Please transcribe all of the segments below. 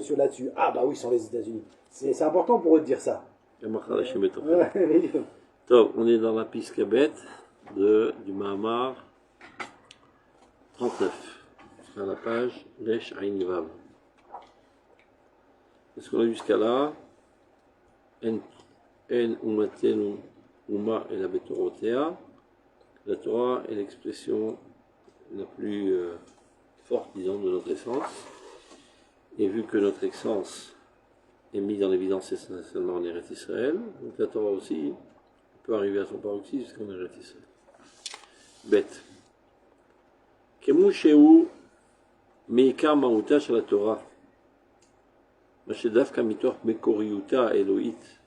sur là-dessus. Ah bah oui, sans les États-Unis. C'est important pour eux de dire ça. Donc, on est dans la Piskabet du Mahamar 39, à la page Resh Ain Vav. Est-ce qu'on a jusqu'à là? En umatenu uma et la betorotea. La Torah est l'expression la plus forte, disons, de notre essence. Et vu que notre essence est mise en évidence essentiellement en Eretz Israël, donc la Torah aussi peut arriver à son paroxysme jusqu'en Eretz Israël. Bête. Kemusheu meikar mauta shel la Torah. מה שדווקא מתוך מקוריותה האלוהית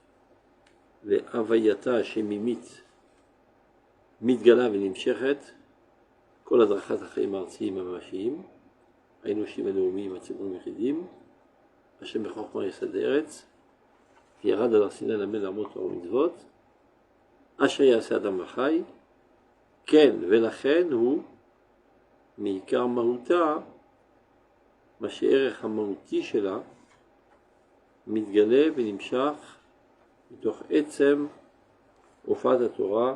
והווייתה השמימית מתגלה ונמשכת כל הדרכת החיים הארציים הממשיים, האנושיים הלאומיים הציבוריים היחידים, אשר בחוכמה יסד ארץ, וירד על הר סיני ללמד לעמוד תורה ומצוות, אשר יעשה אדם וחי, כן, ולכן הוא מעיקר מהותה, מה שערך המהותי שלה מתגלה ונמשך מתוך עצם הופעת התורה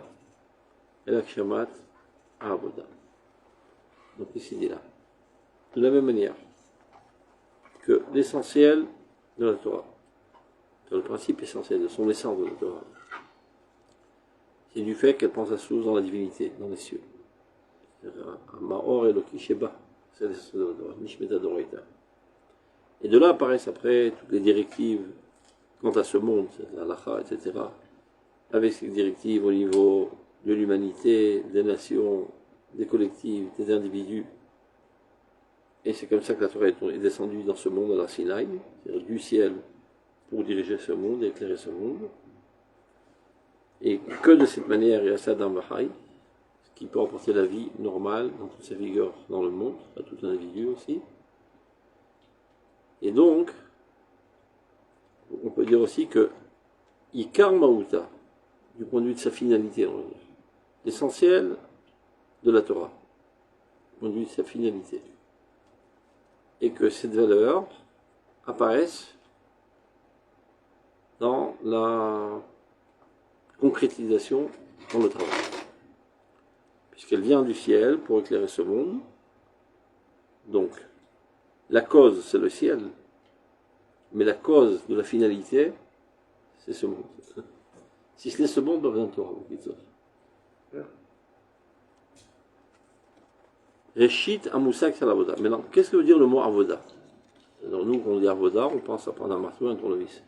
אל הגשמת העבודה. Donc ici dit là, de la même manière que l'essentiel de la Torah, le principe essentiel de son essence de la Torah, c'est du fait qu'elle prend sa source dans la divinité, dans les cieux. Ma'or Eloki Sheba, c'est l'essentiel de la Torah, Nishmeta Doraita. Et de là apparaissent après toutes les directives quant à ce monde, la halakha, etc., avec ces directives au niveau de l'humanité, des nations, des collectifs, des individus. Et c'est comme ça que la Torah est descendue dans ce monde à la Sinaï, c'est-à-dire du ciel pour diriger ce monde, éclairer ce monde. Et que de cette manière, il y a ça dans Bahaï, ce qui peut emporter la vie normale dans toute sa vigueur dans le monde, à tout individu aussi. Et donc, on peut dire aussi que Ikar Mauta, du point de vue de sa finalité, on va dire, l'essentiel de la Torah, du point de vue de sa finalité, et que cette valeur apparaisse dans la concrétisation dans le travail. Puisqu'elle vient du ciel pour éclairer ce monde, donc la cause c'est le ciel, mais la cause de la finalité c'est ce monde. Si ce n'est ce monde, pas besoin de Torah. Reshit Amusak Salavoda. Maintenant, qu'est-ce que veut dire le mot Avoda? Alors, nous, quand on dit Avoda, on pense à prendre un marteau et un tournevis.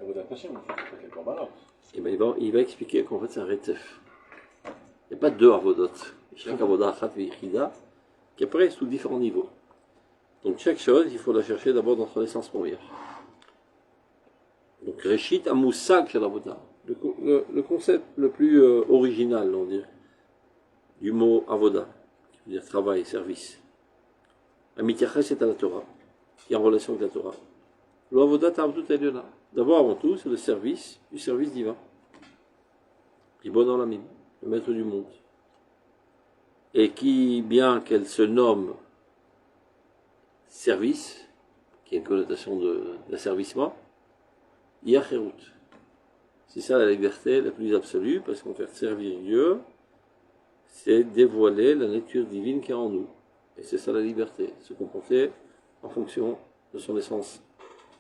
Avoda Hashem, c'est quelque part. Et bien, il va expliquer qu'en fait, c'est un retef. Il n'y a pas deux Avodot. Chaque Avoda, Achat Vichida, qui apparaît sous différents niveaux. Donc, chaque chose, il faut la chercher d'abord dans son essence première. Donc, Reshit Amusak Salavoda. Le concept le plus original, on dirait, du mot Avoda, qui veut dire travail, service. Amitiaches c'est à la Torah, qui est en relation avec la Torah. L'Avoda Ta'abdut Eliona. D'abord, avant tout, c'est le service du service divin. Ribon Olamim, le maître du monde. Et qui, bien qu'elle se nomme service, qui a une connotation d'asservissement, Yacherut. C'est ça la liberté la plus absolue, parce qu'en fait servir Dieu, c'est dévoiler la nature divine qui est en nous. Et c'est ça la liberté, se comporter en fonction de son essence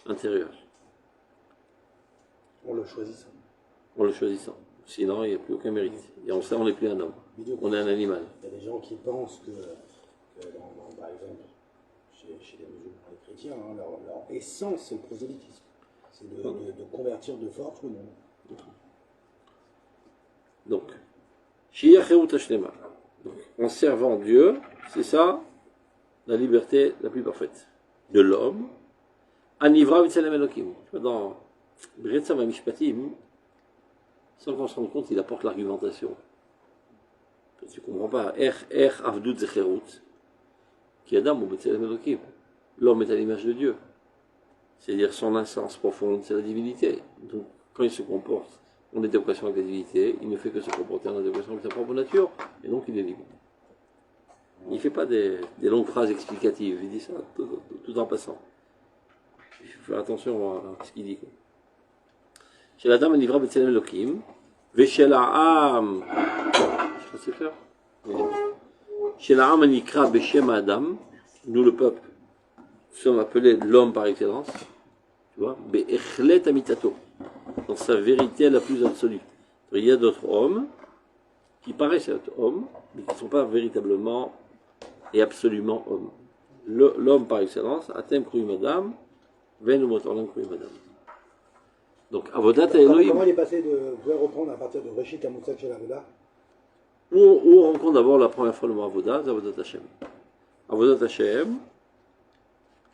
intérieure. En le choisissant. En le choisissant. Sinon, il n'y a plus aucun mérite. Et en ça, on n'est plus un homme. On est un animal. Il y a des gens qui pensent que par exemple, chez les musulmans et les chrétiens, hein, leur essence, c'est le prosélytisme. C'est de convertir de force le monde. Donc, en servant Dieu, c'est ça la liberté la plus parfaite de l'homme. Anivra v'tzelem Elokim. Dans Bretzav Mishpatim, sans qu'on se rende compte, il apporte l'argumentation. Tu ne comprends pas. Avdut Zecherut, qui Adam ou B'Tzelem Elokim. L'homme est à l'image de Dieu. C'est-à-dire son essence profonde, c'est la divinité. Donc, quand il se comporte en adéquation avec la divinité, il ne fait que se comporter en adéquation avec sa propre nature, et donc il est libre. Il ne fait pas des longues phrases explicatives, il dit ça tout en passant. Il faut faire attention à ce qu'il dit. Chez la dame, Nivra B'Tselem Elokim, Veshel Ha'am, je sais faire. Chez la Ha'am, Nikra Beshem Adam, nous le peuple, nous sommes appelés l'homme par excellence, tu vois, Be'echlet Amitato, dans sa vérité la plus absolue. Il y a d'autres hommes qui paraissent être hommes, mais qui ne sont pas véritablement et absolument hommes. L'homme par excellence, Atem Krui Madame, Ven Motorlam Krui Madame. Donc, Avodat Elohim. Comment il est passé de. Vous pouvez reprendre à partir de Reshit à Moussad Shel Avodah? Où on rencontre d'abord la première fois le mot Avodat, c'est Avodat Hashem. Avodat Hashem,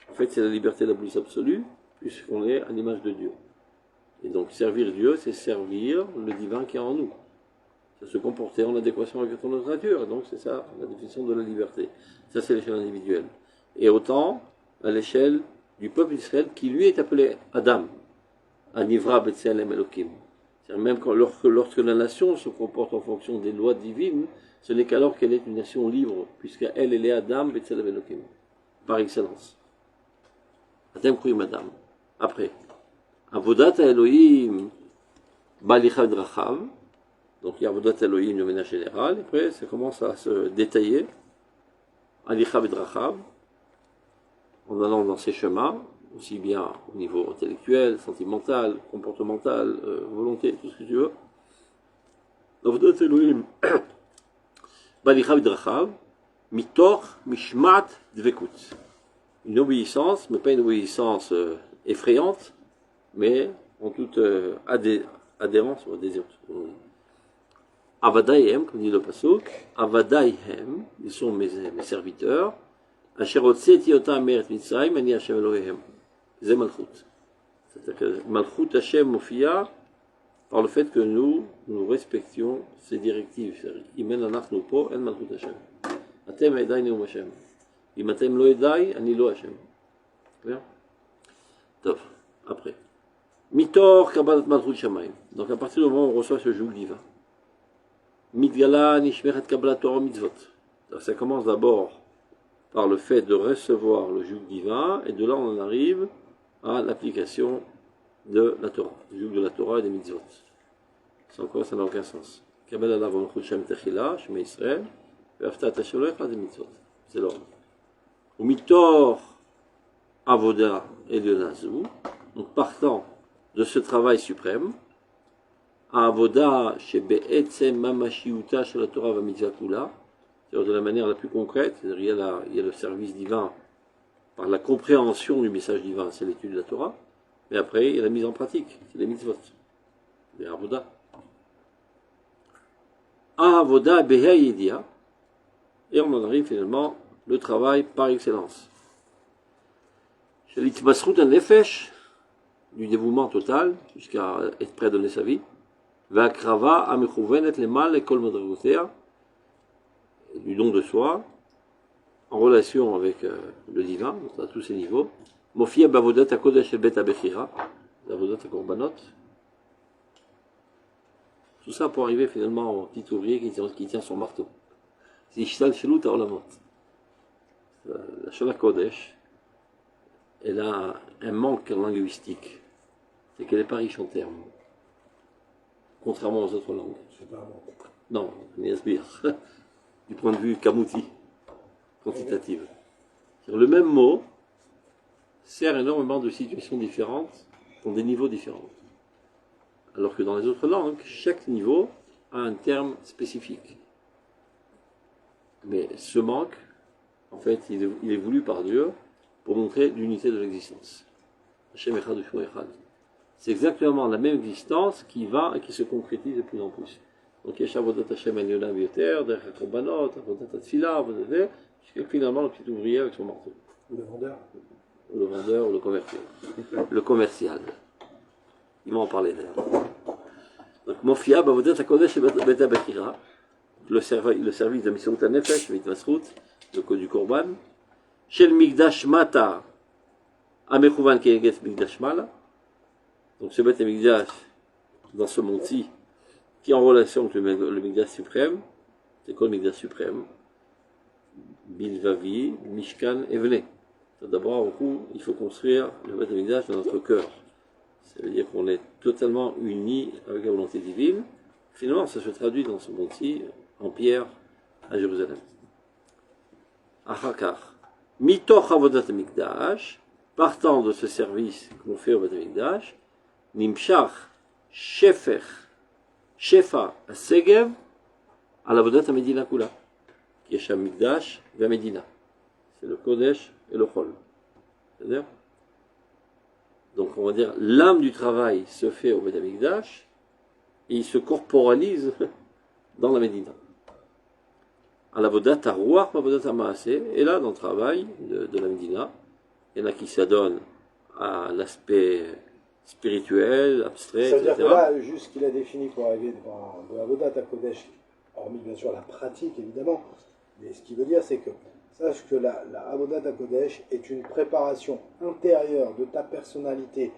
en fait, c'est la liberté la plus absolue, puisqu'on est à l'image de Dieu. Et donc, servir Dieu, c'est servir le divin qui est en nous. C'est se comporter en adéquation avec notre nature. Et donc, c'est ça, la définition de la liberté. Ça, c'est l'échelle individuelle. Et autant, à l'échelle du peuple d'Israël, qui lui est appelé Adam. Anivra B'Tselem Elokim. C'est-à-dire même lorsque la nation se comporte en fonction des lois divines, ce n'est qu'alors qu'elle est une nation libre, puisqu'elle est Adam B'Tselem Elokim. Par excellence. Atem Kruyim Adam. Après. Avodat Elohim Balichad Rachav. Donc il y a Avodat Elohim de manière générale. Après, ça commence à se détailler. Alichav et Rachav. En allant dans ces chemins, aussi bien au niveau intellectuel, sentimental, comportemental, volonté, tout ce que tu veux. Avodat Elohim Balichav et Rachav. Mitor Mishmat Dvekut. Une obéissance, mais pas une obéissance effrayante, mais en toute adhérence ou adhésion. Avadaihem, comme dit le Pasuk, Avadaihem, ils sont mes serviteurs, Asher Otseti Otam Meret Mitzrayim, Ani Hashem Elohehem. C'est Malchut. C'est-à-dire que Malchut Hashem Mofia, par le fait que nous respections ses directives. Imen Anachnu Po, En Malchut Hashem. Atem Edai Neum Hashem. Im Atem Lo Edai, Ani Lo Hashem. Bien? Top. Après. Mitor Kabbalat Malchut Shamayim. Donc à partir du moment où on reçoit ce joug divin. Midgala Nishmeret Kabbalat Torah Mitzvot. Donc ça commence d'abord par le fait de recevoir le joug divin, et de là on en arrive à l'application de la Torah. Le joug de la Torah et des Mitzvot. Sans quoi ça n'a aucun sens. Kabbalat Malchut Shem Techila, Shema Israël, Ve'aftat Hashem Lo Echad des Mitzvot. C'est l'ordre. Ou Mitor Avoda et de Nazou. Donc partant de ce travail suprême, Avoda chez Be'etzem Mamashiuta chez la Torah va Mitzvah Kula, c'est-à-dire de la manière la plus concrète, c'est-à-dire il y a le service divin par la compréhension du message divin, c'est l'étude de la Torah, mais après il y a la mise en pratique, c'est les mitzvot, les Avoda. Avoda Beha Yedia, et on en arrive finalement le travail par excellence. Chez l'Itmasrut Nefesh, du dévouement total, jusqu'à être prêt à donner sa vie, V'akrava amechouvenet le mal et kol madragotea, du don de soi, en relation avec le divin, à tous ces niveaux. Mofia bavodat akodesh el bet abechira, bavodat akorbanot. Tout ça pour arriver finalement au petit ouvrier qui tient son marteau. C'est Ishtal Shelut Haolamot. La Shana Kodesh, elle a un manque linguistique. C'est qu'elle n'est pas riche en termes. Contrairement aux autres langues. C'est pas un manque. Non, Niasbir. Du point de vue kamouti, quantitative. Le même mot sert énormément de situations différentes, dans des niveaux différents. Alors que dans les autres langues, chaque niveau a un terme spécifique. Mais ce manque, en fait, il est voulu par Dieu pour montrer l'unité de l'existence. Hashem Echad Ushmo Echad. C'est exactement la même existence qui va et qui se concrétise de plus en plus. Donc, Yesh Avodat Hashem Elyolam Yoter, Derech HaKorbanot, Avodat HaTfila, Avodat, jusqu'à finalement le petit ouvrier avec son marteau. Le vendeur. Le vendeur ou le commercial. Le commercial. Ils vont en parler d'ailleurs. Donc, Mofia, Avodat HaKodesh Bet HaBechira, le service de Misrut HaNefesh, Mitmasrut, le code du Korban, Shel Migdash Mata, Amechouvan Keneget Migdash Mala. Donc ce Beth Migdash, dans ce monti, qui est en relation avec le Migdash suprême, c'est quoi le Migdash suprême? Bilvavi, Mishkan, Evne. D'abord, au coup, il faut construire le Beth Amikdash dans notre cœur. Ça veut dire qu'on est totalement unis avec la volonté divine. Finalement, ça se traduit dans ce monde-ci en pierre à Jérusalem. Achakar. Mitoch avodat Amikdash, partant de ce service qu'on fait au Beth Amikdash, Nimshach Shefer Shefa Segev à l'avodat Medina Kula, qui est Sham Mikdash vers Medina. C'est le Kodesh et le Chol. C'est-à-dire, donc on va dire, l'âme du travail se fait au Beth Amikdash et il se corporalise dans la Médina. À l'avodat Arouach, à l'avodat Maaseh, et là, dans le travail de la Médina, il y en a qui s'adonnent à l'aspect spirituel, abstrait, Ça veut dire etc. que là, juste ce qu'il a défini pour arriver devant de Avodat à Kodesh, hormis bien sûr la pratique évidemment, mais ce qu'il veut dire c'est que sache que la Avodat à Kodesh est une préparation intérieure de ta personnalité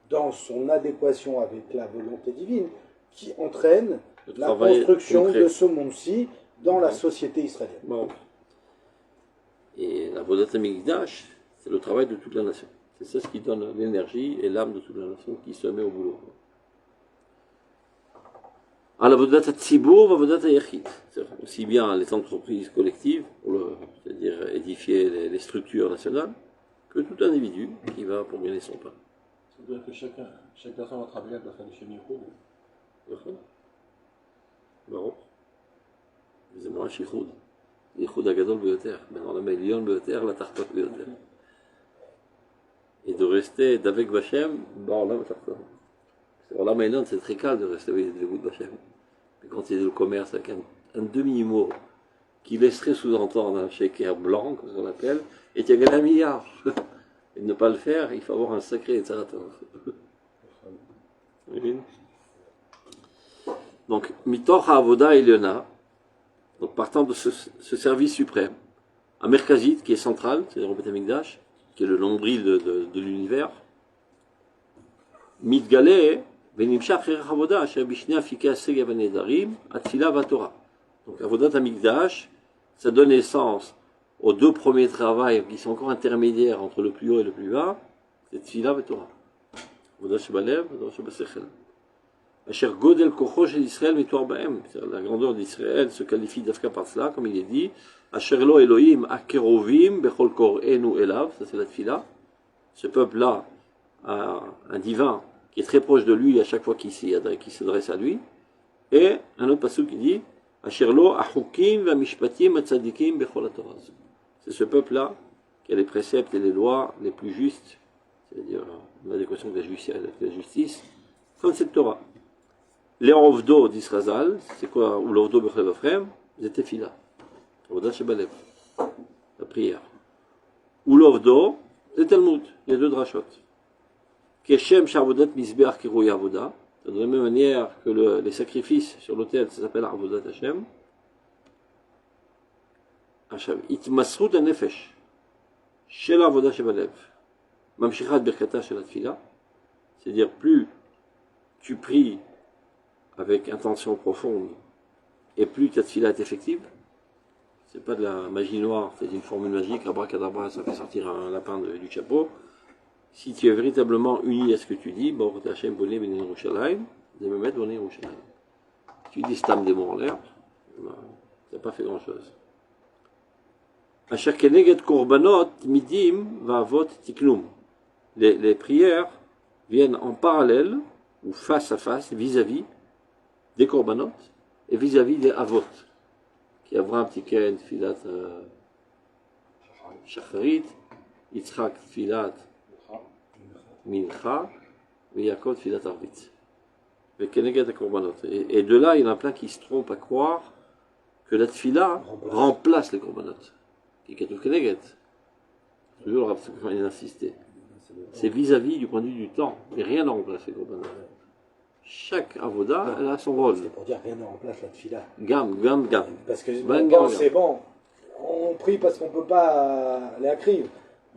dans son adéquation avec la volonté divine qui entraîne la construction de ce monde-ci dans la société israélienne. Bon. Et la Avodat Mikdash, c'est le travail de toute la nation. C'est ça ce qui donne l'énergie et l'âme de toute la nation qui se met au boulot. À l'Avodat Tzibur, l'Avodat Yachid, aussi bien les entreprises collectives, c'est-à-dire édifier les structures nationales, que tout individu qui va pour gagner son pain. Ça veut dire que chaque personne va travailler, elle doit faire du Shem Yichud. ברור. וזה ממש ייחוד. ייחוד הגדול ביותר, בין העולם העליון ביותר לתחתון ביותר. Et de rester d'avec Bachem dans l'âme atachton. L'âme העליון, c'est très calme de rester avec des de Bachem. Mais quand il y a le commerce avec un demi-mot qui laisserait sous-entendre un shaker blanc, comme on l'appelle, et tu as gagné 1 milliard. Et de ne pas le faire, il faut avoir un sacré Etzaratov. Donc, Mitoch Avoda Eliona, donc partant de ce service suprême, à Merkazit, qui est central, c'est-à-dire au Beth Amikdash, qui est le nombril de l'univers, Mitgale, Venimshach Erech Avoda, Asher Bishne Afika Segev Nedarim, Atfila Vatora. Donc, Avodat Amikdash, ça donne naissance aux 2 premiers travails qui sont encore intermédiaires entre le plus haut et le plus bas, c'est Tfila Vatora. Avodat Shebalev, Avodat Shebasechel. Asher Godel Kocho Shel Israël Mitoar Baem. La grandeur d'Israël se qualifie d'Afka par cela, comme il est dit. Asher Lo Elohim Akerovim Bechol Kor Enu Elav. Ça c'est la Tfila. Ce peuple-là a un divin qui est très proche de lui à chaque fois qu'il s'adresse à lui. Et un autre passage qui dit Asher Lo Achukim Vamishpatim Atzadikim Bechol HaTorah. C'est ce peuple-là qui a les préceptes et les lois les plus justes, c'est-à-dire l'adéquation de la justice, comme cette Torah. Les Ovdo d'Israël, c'est quoi? Ou l'Ovdo Bechlev Afrem, c'était Fila. Avodat Shebalev, la prière. Ou l'Ovdo, c'est Talmud, il y a 2 drachot. Keshem Shavodat Misbeach Kirouya Avoda, de la même manière que les sacrifices sur l'autel, ça s'appelle Avodat Hashem. Itmasrut Nefesh, Shel Avodat Shebalev, Mamshichat Birkata Shel Tfila, c'est-à-dire plus tu pries avec intention profonde, et plus ta tfila est effective, c'est pas de la magie noire, c'est une formule magique, abracadabra, ça fait sortir un lapin du chapeau. Si tu es véritablement uni à ce que tu dis, bon, Hashem Boné Ben Yerushalayim, Zememet Boné Yerushalayim. Tu dis stam des mots en l'air, tu n'as pas fait grand-chose. Asher Keneget Korbanot Midim Vavot Tiknum. Les prières viennent en parallèle, ou face à face, vis-à-vis des korbanot et vis-à-vis des avot, qui Avraham Tiken Filat Shacharit, Yitzhak Filat Mincha, et Yaakov Filat Arvit. Et de là, il y en a plein qui se trompent à croire que la tfila remplace les korbanot. Qui est tout Keneget. Toujours le Rav il a insisté. C'est vis-à-vis du point de vue du temps, mais rien ne remplace les korbanot. Chaque avoda, elle a son rôle. C'est pour dire rien ne remplace la tfila. Gam. Parce que bon, c'est bon, on prie parce qu'on ne peut pas aller à crive.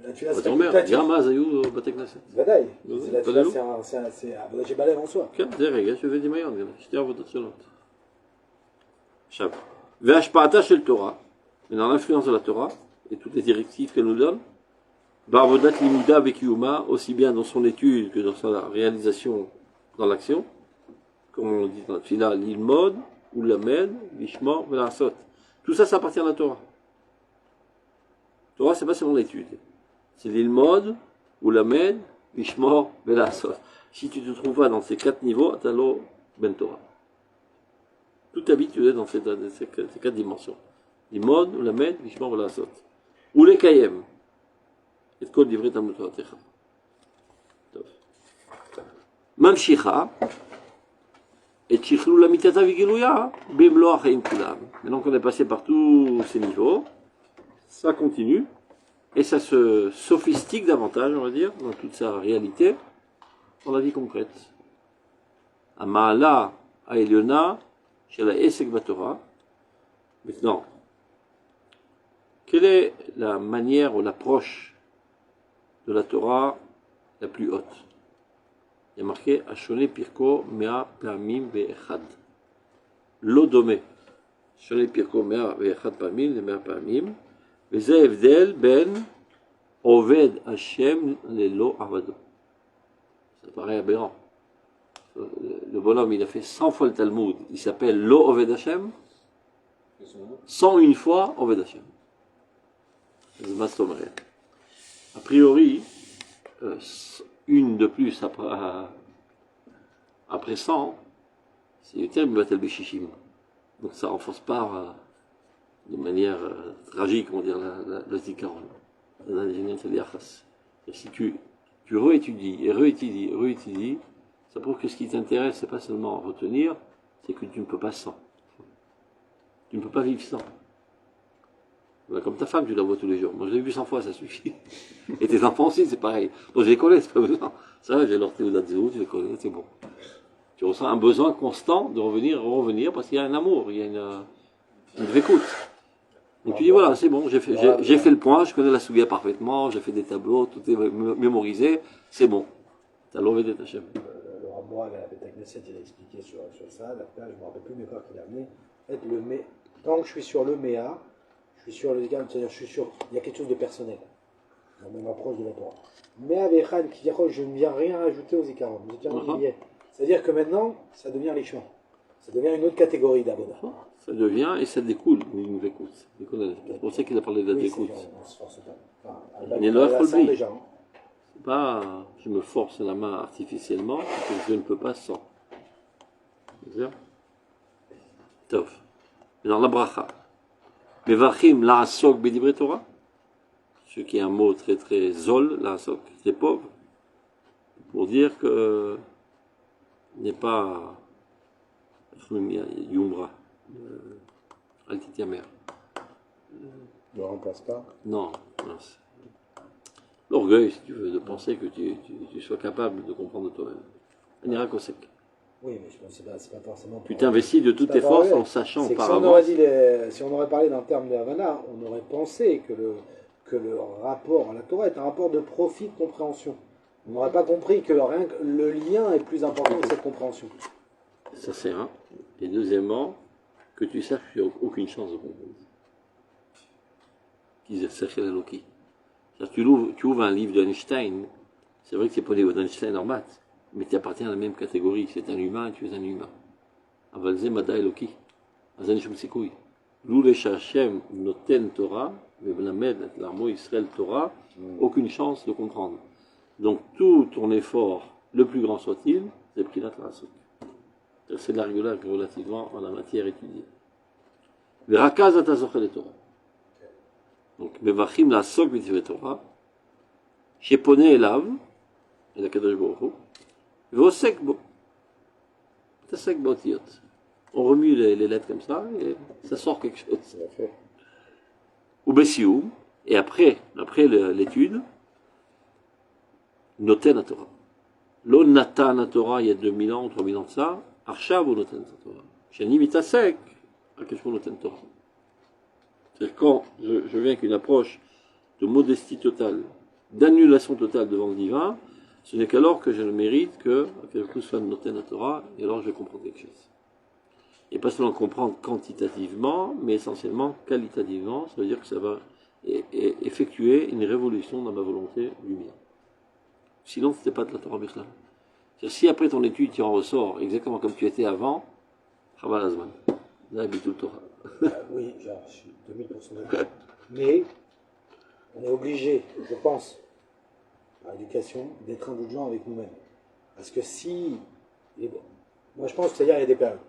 La tfila, c'est facultatif. Gam Azayou Bateknaset. Vadaï. La tfila, c'est avoda shebalev en soi. כן, זה רגע שהבאתי מהיום, שתי עבודות שונות. עכשיו, והשפעתה של תורה, dans l'influence de la Torah, et toutes les directives qu'elle nous donne, Barbodat Limuda avec Yuma, aussi bien dans son étude que dans sa réalisation dans l'action, comme on dit dans la Tfila, l'ilmod, ou l'amed, l'ishmor, velasot. Tout ça, ça appartient à la Torah. La Torah, c'est pas seulement l'étude. C'est l'ilmod, ou l'amed, l'ishmor, velasot. Si tu te trouves pas dans ces 4 niveaux, atalo ben Torah. Toute ta vie, tu es dans ces 4 dimensions. L'ilmod, ou l'amed, l'ishmor, velasot. Ou les kayem. Et de livrer ta motoratecha. Mamshicha. Et Chichlou la mitata vigilouya, bimlo achaim kulam. Maintenant qu'on est passé par tous ces niveaux, ça continue, et ça se sophistique davantage, on va dire, dans toute sa réalité, dans la vie concrète. Ama'ala ha'elyona, chez la Esek Batora. Maintenant, quelle est la manière ou l'approche de la Torah la plus haute? Il y a marqué Ashone Pirko Mea Pamim Ve'echad. L'odome. Ashone Pirko Mea Ve'echad Pamim, Mea Pamim. Veze Evdel Ben Oved Hashem Lelo Avado. Ça paraît aberrant. Le bonhomme, il a fait 100 fois le Talmud. Il s'appelle Lo Oved Hashem. 101 fois Oved Hashem. C'est Mastomer. A priori, une de plus après 100, c'est le terme Batel Beshishim. Donc ça ne renforce pas de manière tragique, on va dire, le Zikaron. Si tu réétudies et réétudies, ça prouve que ce qui t'intéresse, c'est pas seulement retenir, c'est que tu ne peux pas sans. Tu ne peux pas vivre sans. Comme ta femme, tu la vois tous les jours. Moi, je l'ai vu 100 fois, ça suffit. Et tes enfants aussi, c'est pareil. Moi, je les connais, c'est pas besoin. Ça, j'ai leur théodat zéro, tu les connais, c'est bon. Tu ressens un besoin constant de revenir, parce qu'il y a un amour, il y a une écoute. Donc tu dis, voilà, c'est bon, j'ai fait le point, je connais la souga parfaitement, j'ai fait des tableaux, tout est mémorisé, c'est bon. T'as l'envie d'être Hachem. Le Rambois, à la Beth il a expliqué sur ça, là, je ne me rappelle plus, mais quoi qu'il a amené. En fait, tant que je suis sur le Méa, je suis sur le Zikaron, c'est-à-dire je suis sur, il y a quelque chose de personnel dans mon approche de la Torah. Mais avec Khan, qui dit, je ne viens rien ajouter au Zikaron. Le Zikaron, il y est. C'est-à-dire que maintenant, ça devient l'Ishma. Ça devient une autre catégorie d'Avoda. Ça devient et ça découle une écoute. C'est pour ça qu'il a parlé de la écoute. On se force pas. Mais le déjà. C'est pas, je me force la main artificiellement, parce que je ne peux pas sans. C'est ça? Tov. Dans la bracha. Mevachim la'asok b'divrei Torah. Ce qui est un mot très très zol, la'asok, très pauvre. Pour dire que n'est pas Yumra, Altitiamer. Ne remplace pas. Non. L'orgueil, si tu veux, de penser que tu sois capable de comprendre toi-même. Un irakosek. Oui, mais je pense que c'est pas forcément. Tu t'investis de toutes tes forces en sachant par avance. Si on aurait parlé d'un terme de Havana, on aurait pensé que le rapport à la Torah est un rapport de profit de compréhension. On n'aurait pas compris que rien que le lien est plus important que cette compréhension. Ça c'est un. Et deuxièmement, que tu saches qu'il n'y a aucune chance de comprendre. Qu'ils cherchent la Loki. Tu ouvres un livre d'Einstein, c'est vrai que c'est pas des d'Einstein en maths, mais tu appartiens à la même catégorie. C'est un humain et tu es un humain. Avalze Mada Eloki. Azan Shem Sikoui. Loule Shachem Noten Torah, Veblamed Larmo Israël Torah, aucune chance de comprendre. Donc tout ton effort, le plus grand soit-il, c'est Prinat Rasuk. C'est de la rigueur relativement en la matière étudiée. Verakaz Atazochel Torah. Donc, Mevachim la sok b'divrei Torah, shepone elav, et la Kadosh Baruch Hu, v'osek bo. T'asek b'otiyot. On remue les lettres comme ça, et ça sort quelque chose. Ou b'siou, et après l'étude, noten la Torah. Lo natan la Torah, il y a 2000 ans, 3000 ans de ça, arshav ou noten la Torah. Shani mitasek, à quelque chose noten Torah. C'est-à-dire quand je viens avec une approche de modestie totale, d'annulation totale devant le divin, ce n'est qu'alors que je ne mérite que quelque chose soit noté dans la Torah, et alors je vais comprendre quelque chose. Et pas seulement comprendre quantitativement, mais essentiellement qualitativement, ça veut dire que ça va et effectuer une révolution dans ma volonté du bien. Sinon, ce n'était pas de la Torah Bichlal. Si après ton étude, tu en ressors exactement comme tu étais avant, Chabal Azman. Là, tout le Torah. Oui, genre, je suis 2000% d'accord. Mais on est obligé, je pense, à l'éducation, d'être indulgent avec nous-mêmes. Parce que si... Moi, je pense que c'est-à-dire, il y a des périodes.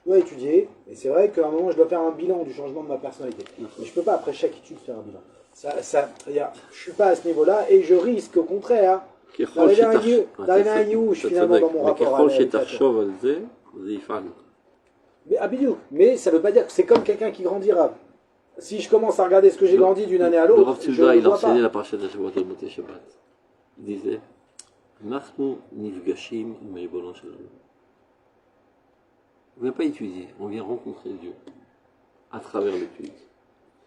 Je dois étudier, et c'est vrai qu'à un moment, je dois faire un bilan du changement de ma personnalité. Mais je ne peux pas, après chaque étude, faire un bilan. C'est-à-dire, je ne suis pas à ce niveau-là, et je risque, au contraire, d'arriver à un niveau où je suis finalement dans mon rapport avec la Torah. Mais ça ne veut pas dire que c'est comme quelqu'un qui grandira. Si je commence à regarder ce que j'ai grandi d'une année à Le l'autre, Rav je Tilda, ne il vois enseignait pas. la parasha de Shavuot Motzei Shabbat. Il disait, Nachnu nifgashim im ribono shelanu. On ne vient pas étudier, on vient rencontrer Dieu à travers l'étude.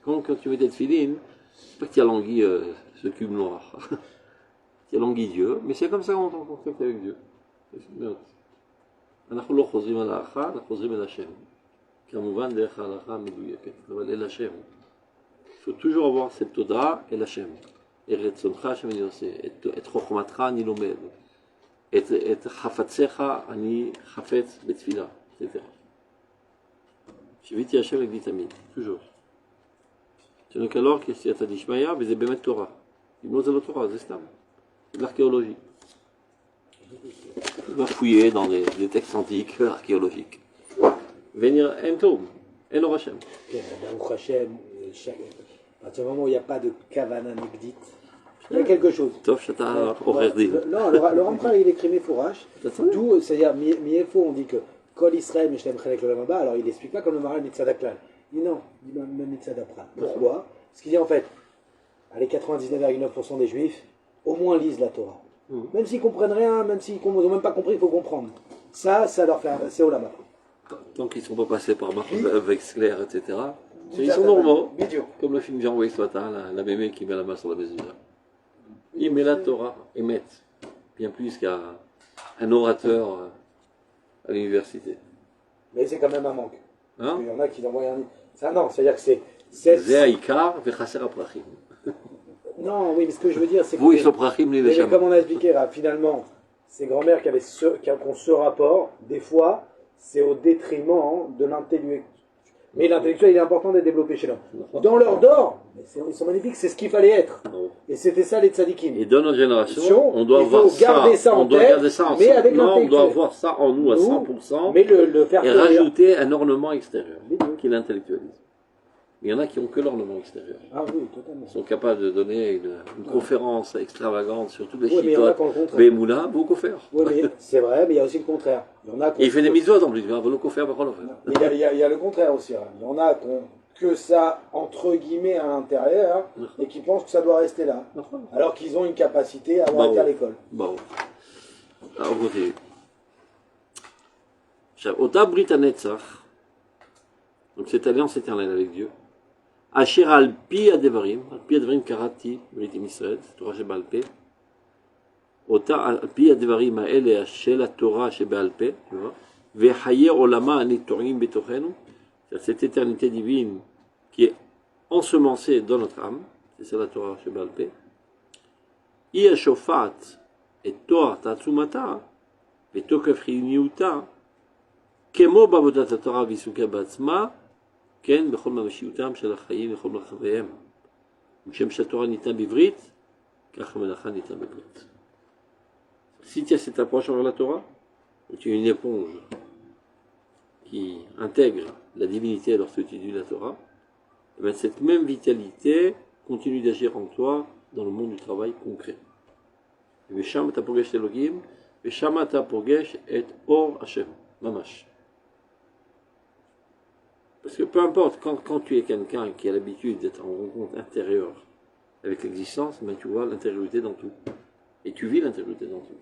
Quand tu mets tes tefilines, c'est pas que tu as langui ce cube noir. Tu as langui Dieu, mais c'est comme ça qu'on est en contact avec Dieu. אנחנו לא חוזרים על ההלכה, אנחנו חוזרים אל השם. כמובן דרך ההלכה המדויקת, אבל אל השם. Il faut toujours avoir cette תודעה אל השם. את רצונך שאני עושה, את חוכמתך אני לומד, את חפציך אני חפץ בתפילה, etc. שיביתי השם לגדי תמיד, toujours. Donc alors que c'est à Dishmaya, mais c'est באמת תורה. אם לא זה לא תורה, זה סתם. C'est de l'archéologie. On va fouiller dans des textes antiques, archéologiques. Venir en Toum, en Hashem. Baruch Hashem, à partir du moment où il n'y a pas de kavana nigdit, il y a quelque chose. Tov Shata Orerdi. Non, le Ramchal, il écrit Mefourash, d'où, c'est-à-dire, Miefo, on dit que Kol Israël, Mishlem Chelek le Lamaba, alors il n'explique pas comme le Maral Mitzadaklal. Il dit non, il dit même Mitzadapra. Pourquoi? Parce qu'il dit en fait, allez, 99,9% des Juifs, au moins lisent la Torah. Même s'ils ne comprennent rien, même s'ils n'ont même pas compris, il faut comprendre. Ça leur fait, c'est Olama. Tant qu'ils ne sont pas passés par Wexler, etc., ils sont normaux. Comme le film Jean Weiss la mémé qui met la main sur la mesure. Il met la Torah, émet, bien plus qu'un orateur à l'université. Mais c'est quand même un manque. Hein? Il y en a qui envoient un. Ça, non, c'est-à-dire que c'est. Zéaïkar, Vechaser Aprachim. Non, oui, mais ce que je veux dire, c'est que. Oui, Soprachim, les mais comme on a expliqué, finalement, ces grands-mères qui ont ce rapport, des fois, c'est au détriment de l'intellectuel. Mais l'intellectuel, il est important d'être développé chez l'homme. Dans l'heure d'or, ils sont magnifiques, c'est ce qu'il fallait être. Et c'était ça les tzadikim. Et dans notre génération, on doit avoir ça. On doit garder ça en mais avec on doit avoir ça en nous à 100%, mais le faire et rajouter un ornement extérieur, qui est l'intellectualisme. Il y en a qui n'ont que l'ornement extérieur. Ah oui, totalement. Ils sont capables de donner une conférence extravagante sur toutes les chitotes, Bémoula, beaucoup faire. Oui, mais c'est vrai, mais il y a aussi le contraire. Il y en a et il fait des mises en plus, il va beaucoup faire, il y a le contraire aussi. Il y en a que ça, entre guillemets, à l'intérieur, et qui pensent que ça doit rester là. Alors qu'ils ont une capacité à avoir été à l'école. Bon. Alors, on continue. Ota Brit Hanetzach, donc cette alliance éternelle avec Dieu, Asher al pi adevarim karati beritim Israël, Torah sheba'al peh. Ota al pi adevarim ha'ele shel Torah sheba'al peh, tu vois. Vechaye olama anitorim betochenu, cette éternité divine qui est ensemencée dans notre âme, c'est ça la Torah sheba'al peh. Hi hashofat et Torah ta'atzumata, vetokef chiyuniuta, kemo bavodat Torah visuka ba'atzma, כן, בכל ממשיותם של החיים, בכל מרחביהם. כשם שהתורה ניתנה בעברית, כך המלאכה ניתנה בעברית. Si tu as cette approche envers la Torah, tu es une éponge qui intègre la divinité lorsque tu étudies la Torah, et bien cette même vitalité continue d'agir en toi dans le monde du travail concret. ושם אתה פוגש את אלוהים, ושם אתה פוגש את אור השם, ממש. Parce que peu importe, quand tu es quelqu'un qui a l'habitude d'être en rencontre intérieure avec l'existence, ben tu vois l'intériorité dans tout. Et tu vis l'intériorité dans tout.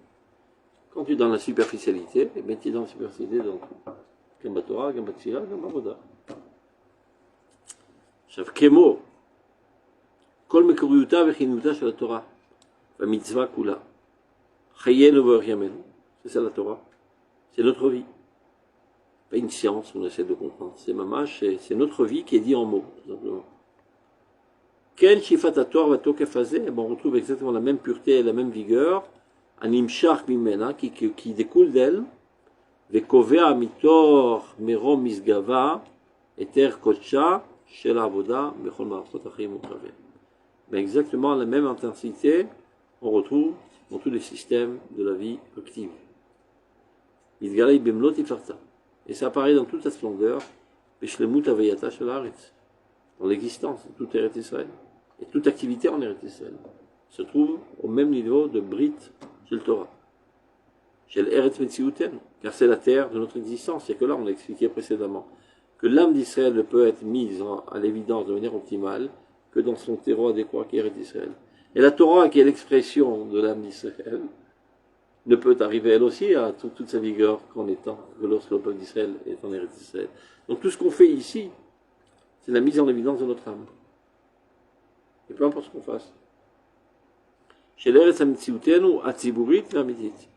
Quand tu es dans la superficialité, eh ben tu es dans la superficialité dans tout. Gamba Torah, Gamba Tfila, Gamba Voda. עכשיו, כמו כל מקוריותה וחיניותה של התורה, והמצווה כולה, חיינו ואורך ימינו, c'est ça la Torah, c'est notre vie. Pas une science, on essaie de comprendre. C'est mamash, c'est notre vie qui est dit en mots, tout simplement. Ken Shifat Hator Vatokef Hazeh, on retrouve exactement la même pureté et la même vigueur, Animshach Mimena, qui découle d'elle, Vekovea Mitor Merom Misgava, Eter Kocha, Shel Avoda, Bechol Marachot Achim Utravé. Mais exactement la même intensité, on retrouve dans tous les systèmes de la vie active. Isgalei Bemlot Ifarta. Et ça apparaît dans toute sa splendeur, Beshlemut Aveyata Shel Haaretz, dans l'existence de toute Eretz Israël. Et toute activité en Eretz Israël se trouve au même niveau de Brit Shel Torah. Shel Eretz Metziuten, car c'est la terre de notre existence. C'est que là, on l'a expliqué précédemment, que l'âme d'Israël ne peut être mise à l'évidence de manière optimale que dans son terreau adéquat qui est Eretz Israël. Et la Torah, qui est l'expression de l'âme d'Israël, ne peut arriver elle aussi à toute sa vigueur qu'en étant, que lorsque le peuple d'Israël est en Eretz Israël. Donc tout ce qu'on fait ici, c'est la mise en évidence de notre âme. Et peu importe ce qu'on fasse. Chez l'Eretz Amitziutenu, Atziburit Vamitit.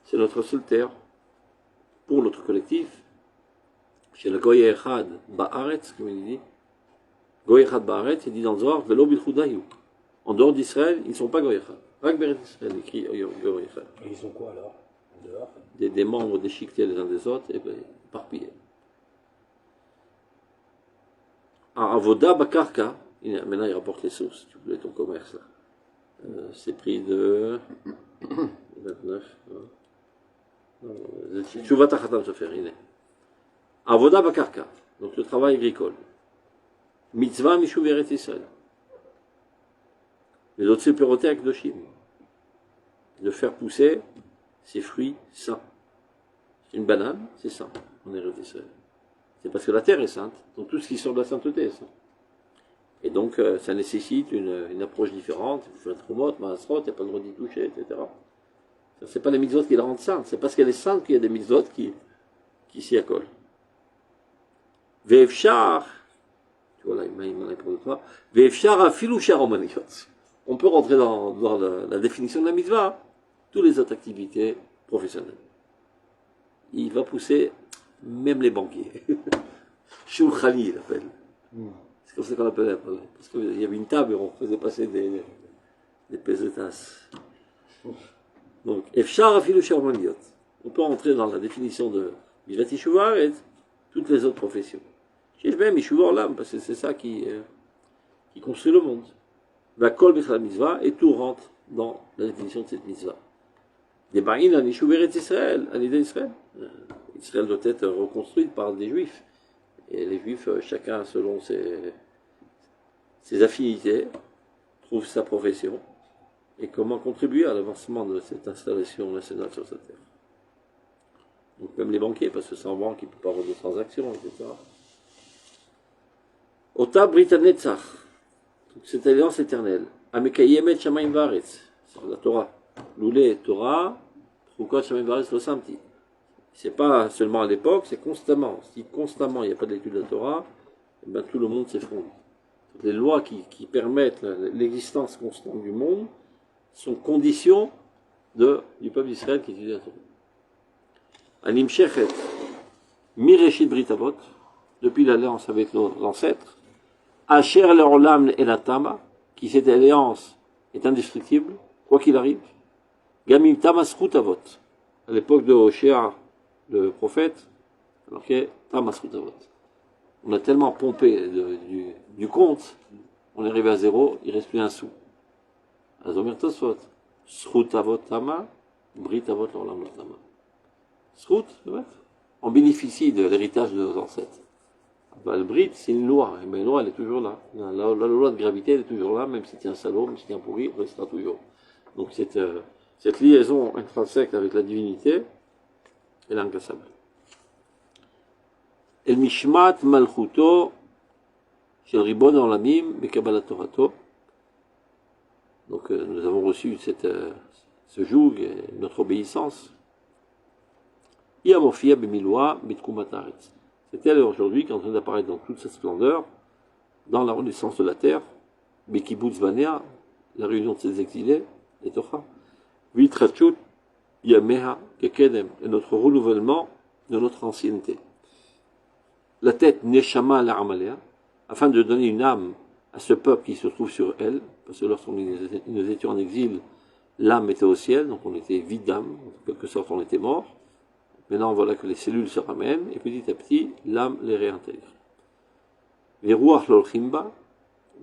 C'est notre seule terre pour notre collectif. Chez le Goy Echad Ba'aretz, comme il dit, Goy Echad Ba'aretz, il dit dans le Zohar, Velo Bilchudayu. En dehors d'Israël, ils ne sont pas Goy Echad. Rak Beret Israël, écrit Goy Echad. Et ils sont quoi alors en dehors? Des membres déchiquetés les uns des autres et éparpillés. Avoda Bakarka, maintenant il rapporte les sources, tu voulais ton commerce là. C'est pris de 29. Tshuvat HaChatam Sofer, il est. Avoda Bakarka, donc le travail agricole. Mitzvah Mishuv Eretz Israël. Les autres sépurotés avec Doshim. De faire pousser ses fruits sains. Une banane, c'est saint en Eretz Israël. C'est parce que la terre est sainte, donc tout ce qui sort de la sainteté est saint. Et donc ça nécessite une approche différente. Il faut faire tromot, maasrot, il n'y a pas le droit d'y toucher, etc. Ce n'est pas les mitzvot qui la rendent sainte, c'est parce qu'elle est sainte qu'il y a des mitzvot qui s'y accolent. Ve'efshar, tu vois là, il m'en répond de toi. Ve'efshar afilu sharomaniot. On peut rentrer dans la définition de la mitzvah, toutes les autres activités professionnelles. Il va pousser même les banquiers. Shul Khali, il appelle. C'est comme ça qu'on l'appelait. Parce qu'il y avait une table et on faisait passer des pesetas. Donc, Efshar afilu sharomaniot. On peut rentrer dans la définition de Mirat Yeshuvah et toutes les autres professions. Je vais Yeshuvah l'âme, parce que c'est ça qui construit le monde. Va kol b'chal mitzvah, et tout rentre dans la définition de cette mitzvah. Des ba'in à Yeshuvah Eretz Israël, à l'idée d'Israël. Israël doit être reconstruite par des juifs. Et les juifs, chacun selon ses affinités, trouve sa profession et comment contribuer à l'avancement de cette installation nationale sur cette terre. Donc même les banquiers, parce que sans banque, ils ne peuvent pas avoir de transactions, etc. Ota Brit Netzach, cette alliance éternelle. Amekayemet Shamayim Varetz, c'est la Torah. Loulé Torah, Trukot Shamayim Varetz lo samti. C'est pas seulement à l'époque, c'est constamment. Si constamment il n'y a pas d'étude de la Torah, eh ben, tout le monde s'effondre. Les lois qui permettent l'existence constante du monde sont conditions du peuple d'Israël qui étudie la Torah. Anim Shechet, Mireshit Brit Avot, depuis l'alliance avec nos ancêtres, Asher Leolam Elatama, qui cette alliance est indestructible, quoi qu'il arrive. Gamim Tamas Avot, à l'époque de Hoshea, le prophète, marqué Tamas Avot. On a tellement pompé du compte, on est arrivé à zéro, il ne reste plus un sou. Azomer Tosfot, Srut Avot Tama, Brit Avot Leolam Tama. Srut, on bénéficie de l'héritage de nos ancêtres. Le Brit, c'est une loi, mais la loi, elle est toujours là. La loi de gravité, elle est toujours là, même si tu es un salaud, même si tu es un pourri, elle restera toujours. Donc cette liaison intrinsèque avec la divinité, elle est incassable. El Mishmat Malchuto, Shel Ribon Olamim, Bekabbalat Torato. Donc nous avons reçu ce joug, notre obéissance. Yamofia Bemiloa, Bitkumat Haaretz. C'est elle aujourd'hui qui est en train d'apparaître dans toute sa splendeur, dans la renaissance de la terre, Bekibutz Banea, la réunion de ses exilés, et Torah. Vitrachut, Yameha, Kekedem, et notre renouvellement de notre ancienneté. La tête Neshama la Amalea, afin de donner une âme à ce peuple qui se trouve sur elle, parce que lorsque nous étions en exil, l'âme était au ciel, donc on était vide d'âme, en quelque sorte on était mort. Maintenant voilà que les cellules se ramènent, et petit à petit, l'âme les réintègre. Les Ruach l'Olchimba,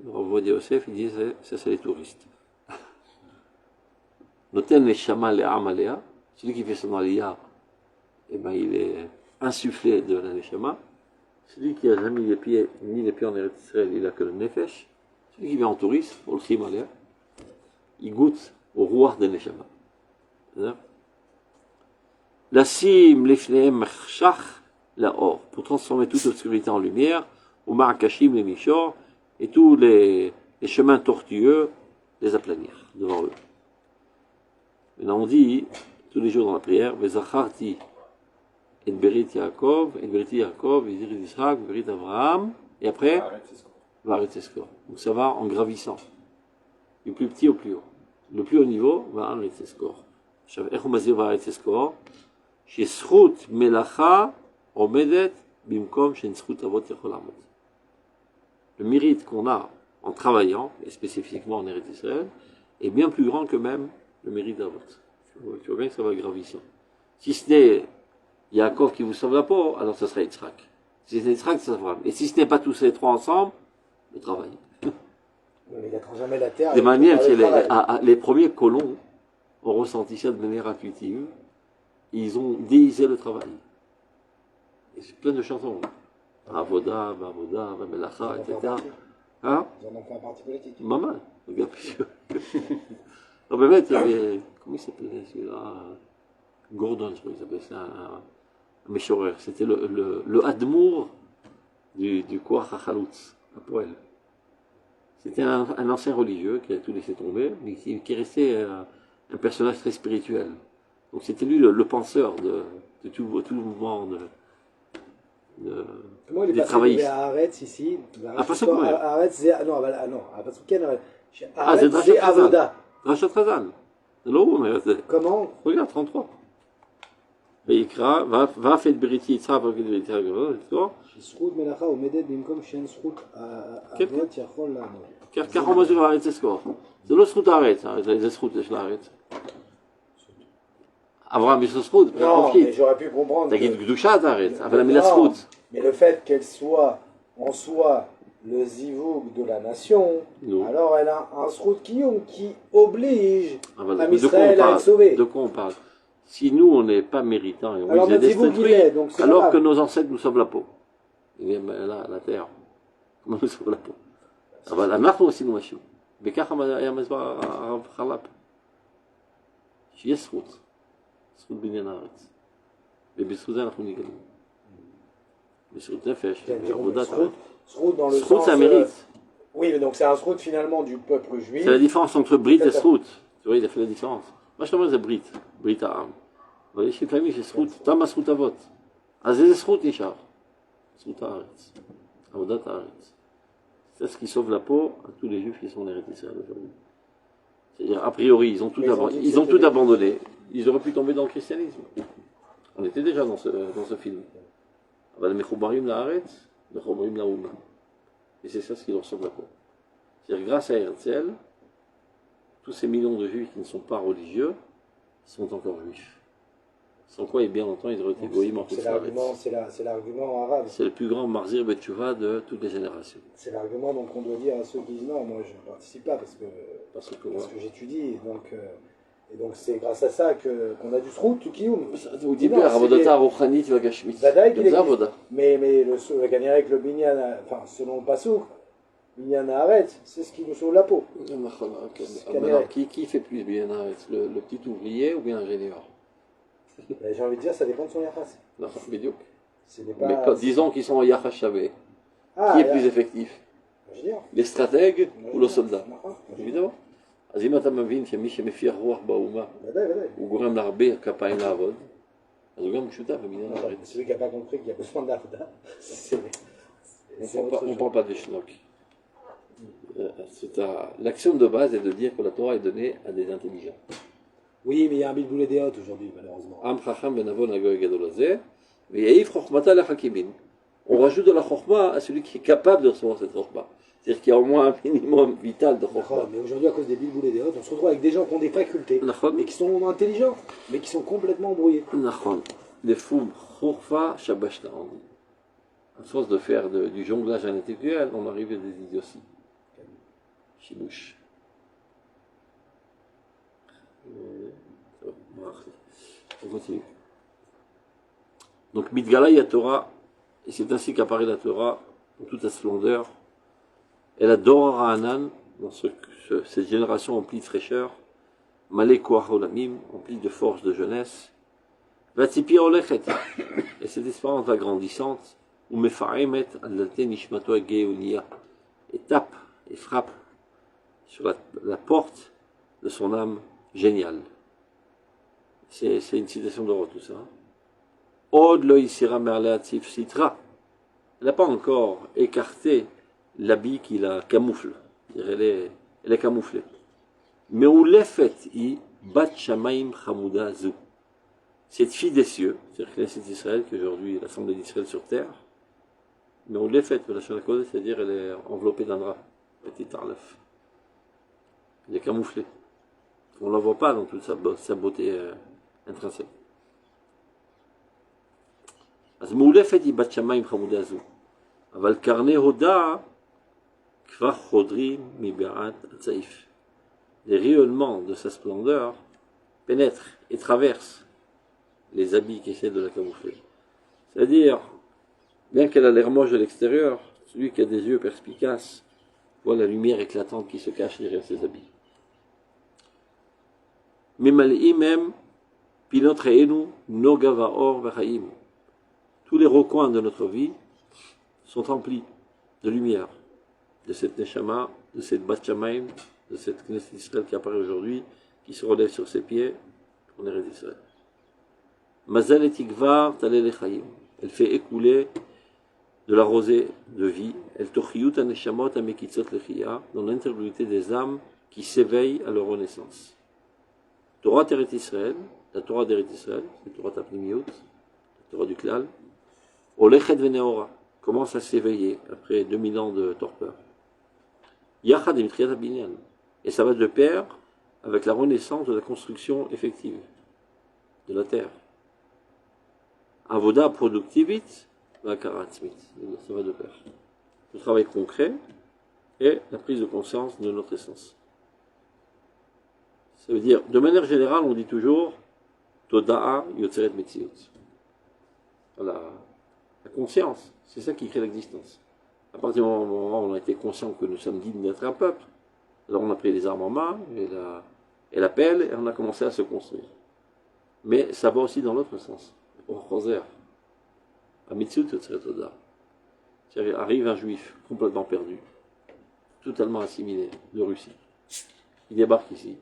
le Rav Yosef, il disait, ça c'est les touristes. Noten les Shama les Amalea, celui qui fait son aliyah, eh ben, il est insufflé de la Neshama. Celui qui n'a jamais mis les pieds en Eretz Israël, il n'a que le Nefesh. Celui qui vient en touriste, au L'Chimalaya, il goûte au Ruach de Neshama. La sim, l'Efneem, Mechshach, la or, pour transformer toute obscurité en lumière, ou Ma'akashim, les Mishor, et tous les chemins tortueux, les aplanir devant eux. Maintenant on dit, tous les jours dans la prière, Vezacharti, et Berit Yaakov, et Berit Yaakov, et Berit Israël, Berit Abraham, et après, Varetz Eskor. Donc ça va en gravissant, du plus petit au plus haut. Le plus haut niveau, Varetz Eskor. איך הוא מסביר בארץ אזכור? שזכות מלאכה עומדת במקום שאין זכות אבות יכול לעמוד. Le mérite qu'on a en travaillant, et spécifiquement en Eretz Israël, est bien plus grand que même le mérite d'Avot. Tu vois bien que ça va gravissant. Si ce n'est Yaakov qui vous sauve la peau, alors ce serait Yitzhak. Si c'est Yitzhak, ça sera. Et si ce n'est pas tous ces trois ensemble, le travail. Mais il n'attend jamais la terre. De manière que les premiers colons ont ressenti ça de manière intuitive. Ils ont déhisé le travail. Et c'est plein de chansons. Avoda, Bavoda, Melacha, etc. Hein? Ils en ont fait un parti politique. Maman, regarde, non, mais il y avait, comment il s'appelait celui-là? Gordon, je crois qu'il s'appelait, c'est un méchoreur. C'était le Admour du Koach HaChalutz, à Poel. C'était un ancien religieux qui a tout laissé tomber, mais qui est resté un personnage très spirituel. Donc c'était lui le penseur de tout le mouvement comment il est des passé travaillistes. à Haaretz ici? À Passouk, Haaretz, non, à Passouk, c'est Haaretz, c'est Avoda. Rachat Razan. C'est là où on est resté. Comment? Regarde, 33. ויקרא, ואף את בריתי יצחק ואת בריתי הגדול, זכות מלאכה עומדת במקום שאין זכות אבות יכול לעמוד. ככה הוא מסביר בארץ אזכור. זה לא זכות הארץ, זה זכות של הארץ. אברהם יש לו זכות, Non, mais j'aurais pu comprendre. תגיד קדושת הארץ, אבל המילה זכות. Mais le fait qu'elle soit en soi le zivouk de la nation, Non. alors elle a un zrout kiyum qui oblige Voilà. à Israël à être sauvé. De quoi on parle? Si nous, on n'est pas méritants et on Alors, est détruits, alors que nos ancêtres nous sauvent la peau. Et bien là, la terre, comment nous sauve la peau? אבל אנחנו עשינו משהו. וככה היה מסבר הרב חלב. שיש זכות. זכות בניין הארץ. ובזכות זה אנחנו נגלים. בזכות נפש, בעבודת הארץ. זכות זה המérite. Oui, mais donc c'est un zrout finalement du peuple juif. C'est la différence entre Brit et Zrout. Tu vois, il a fait la différence. Moi, je te demande, c'est Brit. Brit à âme. אבל יש לפעמים שזכות, תמה זכות אבות. אז איזה זכות נשאר? זכות הארץ. עבודת הארץ. C'est ce qui sauve la peau à tous les juifs qui sont en Eretz Israël aujourd'hui. C'est-à-dire, a priori, ils ont tout abandonné. Ils auraient pu tomber dans le christianisme. On était déjà dans ce film. אבל מחוברים לארץ, מחוברים לאומה. Et c'est ça ce qui leur sauve la peau. C'est-à-dire, grâce à Herzl, tous ces millions de juifs qui ne sont pas religieux sont encore juifs. Sans quoi, et bien longtemps, ils auraient été goïm en C'est l'argument arabe. C'est le plus grand marzir betchouva de toutes les générations. C'est l'argument donc on doit dire à ceux qui disent non, moi je ne participe pas parce que j'étudie. Et donc c'est grâce à ça qu'on a du zrout, du kiyum. Au début, Avodatar, Rouchanit, Vagashmit. Mais le gagner avec le binyan, enfin selon le pasouk, binyan Haaretz, c'est ce qui nous sauve la peau. Alors, qui fait plus binyan Haaretz, le petit ouvrier ou bien l'ingénieur? J'ai envie de dire, ça dépend de son yachas. Non, Bédiouk. Mais disons qu'ils sont en Yachas Shavé. Qui est plus effectif? Les stratègues ou le soldat? Évidemment. אז אם אתה מבין שמי שמפיח רוח באומה, הוא גורם להרבה כפיים לעבוד, אז הוא גם שותף בבניין הארץ. Celui qui n'a pas compris qu'il y a besoin d'Avoda, on ne parle pas de schnock. L'action de base est de dire que la Torah est donnée à des intelligents. Oui, mais il y a un bilboulé des hôtes aujourd'hui, malheureusement. Am chacham ben avon agoy gadol hazeh, ve'yaif chokhmata lechakimin. on rajoute de la chorma à celui qui est capable de recevoir cette chorma. C'est-à-dire qu'il y a au moins un minimum vital de chorma. Mais aujourd'hui, à cause des bilboules et des autres, on se retrouve avec des gens qui ont des facultés, mais qui sont intelligents, mais qui sont complètement embrouillés. Les fous, chorfa, shabashna. À force de faire du jonglage intellectuel, on arrive à des idioties. Chibouche. On continue. Donc, Midgala Torah, et c'est ainsi qu'apparaît la Torah, dans toute sa splendeur. Elle adore Ra'anan, dans cette génération emplie de fraîcheur, Malé Koach Olamim, emplie de force de jeunesse, Vatzipi Olechet, et cette espérance va grandissante, ou Mefaremet Adlalte Nishmato Ageulia, et tape et frappe sur la porte de son âme géniale. C'est une citation de tout ça. Od lo isira merlatif sitra. Elle n'a pas encore écarté l'habit qui la camoufle. Elle est camouflée. Mais où l'effet i bat shamaim chamuda zu. Cette fille des cieux, c'est-à-dire Knesset d'Israël, qui aujourd'hui est l'Assemblée d'Israël sur terre, mais où l'effet de la Shana, c'est-à-dire elle est enveloppée d'un drap, petit arlef. Elle est camouflée. On ne la voit pas dans toute sa beauté intrinsèque. אז מאולפת היא בת שמיים חמודה זו, אבל קרני הודעה כבר חודרים מבעד הצעיף. Les rayonnements de sa splendeur pénètrent et traversent les habits qui essaient de la camoufler. C'est-à-dire, bien qu'elle a l'air moche de l'extérieur, celui qui a des yeux perspicaces voit la lumière éclatante qui se cache derrière ses habits. Mimal'imem pinotreenu nogavaor v'chaim. Tous les recoins de notre vie sont remplis de lumière, de cette Neshama, de cette Bat Shamaim, de cette Knesset d'Israël qui apparaît aujourd'hui, qui se relève sur ses pieds, on est d'Israël. Mazal et Tikvar Talel Echaim. Elle fait écouler de la rosée de vie, elle tochiyut aneshamot amekitzot lechia, dans l'intégrité des âmes qui s'éveillent à leur renaissance. Torah Teret Israël, la Torah d'Eret Israël, la Torah Tapnimiut, la Torah du Klal, Olechet Veneora commence à s'éveiller après 2000 ans de torpeur. Yachad et Mitriat Abinyan. Et ça va de pair avec la renaissance de la construction effective de la terre. Avoda productivit, vakaratzmit. Ça va de pair. Le travail concret et la prise de conscience de notre essence. Ça veut dire, de manière générale, on dit toujours Toda'a Yotzeret Metziut. Voilà. La conscience, c'est ça qui crée l'existence. À partir du moment où on a été conscient que nous sommes dignes d'être un peuple, alors on a pris les armes en main et la pelle et on a commencé à se construire. Mais ça va aussi dans l'autre sens. Au Choser, à Mitzut Yotzeret. Arrive un juif complètement perdu, totalement assimilé de Russie. Il débarque ici.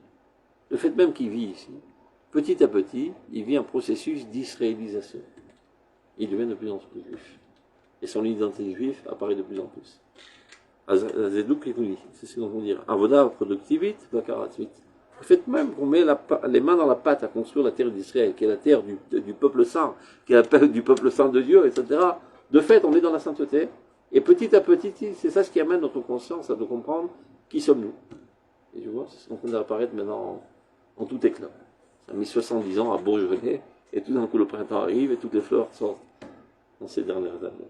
Le fait même qu'il vit ici, petit à petit, il vit un processus d'israélisation. Il devient de plus en plus juif. Et son identité juive apparaît de plus en plus. C'est ce qu'on veut dire. Avoda productivit, vakaratzvit. Le fait même qu'on met les mains dans la pâte à construire la terre d'Israël, qui est la terre du peuple saint, qui est la terre du peuple saint de Dieu, etc. De fait, on est dans la sainteté. Et petit à petit, c'est ça ce qui amène notre conscience à de comprendre qui sommes-nous. Et tu vois, c'est ce qu'on peut apparaître maintenant en tout éclat. Ça a mis 70 ans à bourgeonner, et tout d'un coup le printemps arrive et toutes les fleurs sortent dans ces dernières années.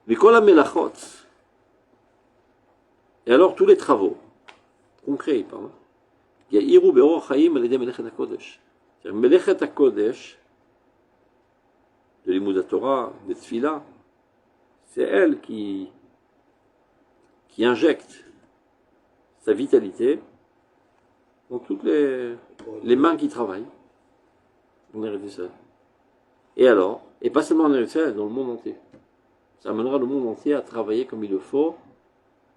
Vikola melachot. Et alors tous les travaux concrets, pardon. Il y a Iru Be'or Chaim al-Yedei Melechet HaKodesh. C'est-à-dire Melechet HaKodesh, de l'Imoud Torah, des Tfila, c'est elle qui injecte sa vitalité dans toutes les mains qui travaillent. On est resté seul. Et alors, et pas seulement en Israël, dans le monde entier. Ça amènera le monde entier à travailler comme il le faut,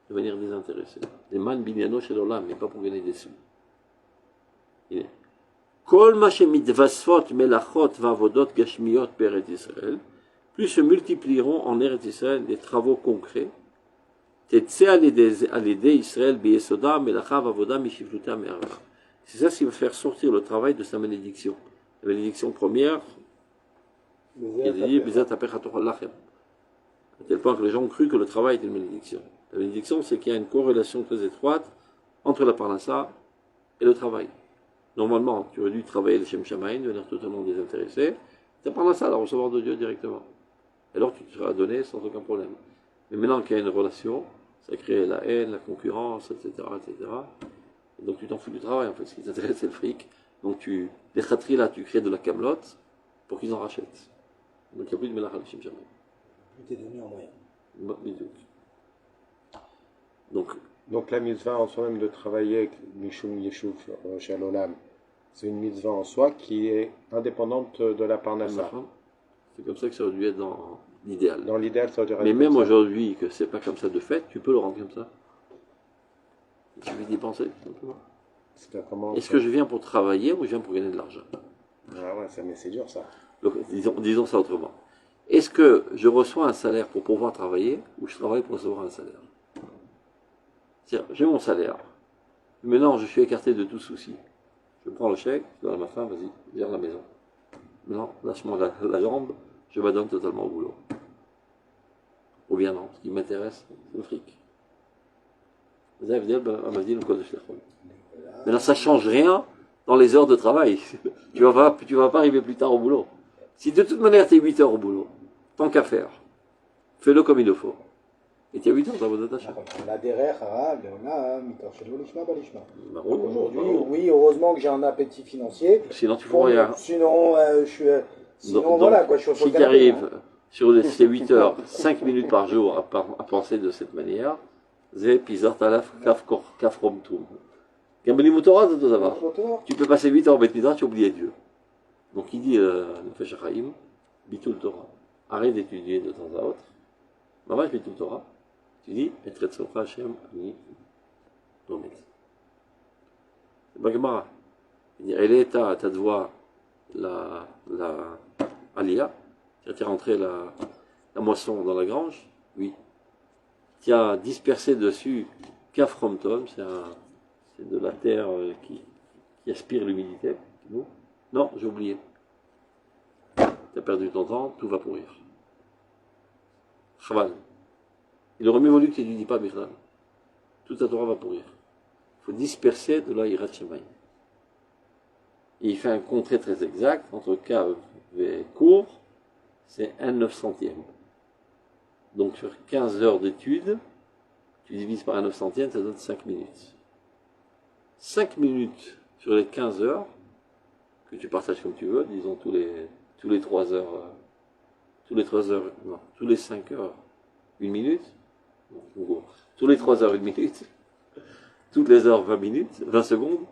de manière désintéressée. Les man binyano chez l'olam, mais pas pour gagner des sous. Kol ma shemitvasfot melachot vavodot gashmiot peret Israël, plus se multiplieront en Eretz Israël des travaux concrets. Tetse alidei Israël biyesoda melacha vavoda mishivluta me'arva. C'est ça qui va faire sortir le travail de sa malédiction. La malédiction première, Il dit Bizat Apecha Torah Lachem. À tel point que les gens ont cru que le travail était une bénédiction. La bénédiction, c'est qu'il y a une corrélation très étroite entre la parnassa et le travail. Normalement, tu aurais dû travailler le Shem Shamaïn, devenir totalement désintéressé, ta parnassa, la recevoir de Dieu directement. Et alors tu te seras donné sans aucun problème. Mais maintenant qu'il y a une relation, ça crée la haine, la concurrence, etc., etc. Et donc tu t'en fous du travail, en fait. Ce qui t'intéresse, c'est le fric. Donc les khatris, là, tu crées de la camelote pour qu'ils en rachètent. Donc il n'y a plus de mélacha le Shem Shamaïn. Tout est devenu en moyen. Donc la mitzvah en soi-même de travailler Mishum Yeshuv Shalolam, c'est une mitzvah en soi qui est indépendante de la parnassa. C'est comme ça que ça aurait dû être dans l'idéal. Dans l'idéal, ça aurait dû être Mais comme même ça. aujourd'hui, que c'est pas comme ça de fait, tu peux le rendre comme ça. Il suffit d'y penser, simplement. Est-ce que je viens pour travailler ou je viens pour gagner de l'argent? Ah ouais, mais c'est dur ça. Donc, disons ça autrement. Est-ce que je reçois un salaire pour pouvoir travailler ou je travaille pour recevoir un salaire? C'est-à-dire, j'ai mon salaire. Maintenant, je suis écarté de tout souci. Je prends le chèque, je dis à ma femme, vas-y, viens à la maison. Maintenant, lâche-moi la jambe, je m'adonne totalement au boulot. Ou bien non, ce qui m'intéresse, c'est le fric. Maintenant, ça ne change rien dans les heures de travail. Tu vas pas arriver plus tard au boulot. Si de toute manière tu es 8 heures au boulot, tant qu'à faire, fais-le comme il le faut. Et tu as 8 heures dans votre tâche. La derrière, on a mitorchelo lishma balishma. Aujourd'hui, Bravo. oui, heureusement que j'ai un appétit financier. Sinon tu feras rien. Sinon, Donc, voilà, quoi, je suis au si tu canapé, arrives hein. sur ces 8 heures, 5 minutes par jour à penser de cette manière, Zé Pizar Talaf Kafrom Toum. Gambelim Torah, ça doit savoir. Tu peux passer 8 heures au Beth Midrash, tu as oublié Dieu. Donc il dit, Nefesh HaChaim, Bitul Torah. Arrête d'étudier de temps à autre. Maman, Bitul Torah. Tu dis, et Tretzocha Hashem Ani Lomet. C'est Bagmara. Il dit, elle est à ta devoir la Aliyah. Tu as rentré la moisson dans la grange. Oui. Tu as dispersé dessus Kafrom Tom, c'est de la terre qui aspire l'humidité. Non, j'ai oublié. Tu as perdu ton temps, tout va pourrir. Chaval. Il aurait mieux valu que tu ne dis pas Bichlal. Toute ta Torah va pourrir. Il faut disperser de la Hirat Shemaï. Et il fait un compte très exact entre cave et cours, c'est 1/900e. Donc sur 15 heures d'études, tu divises par 1/900e, ça donne 5 minutes. 5 minutes sur les 15 heures, que tu partages comme tu veux, disons tous les 3 heures, tous les 5 heures, 1 minute, tous les 3 heures, 1 minute, toutes les heures, 20 minutes, 20 secondes,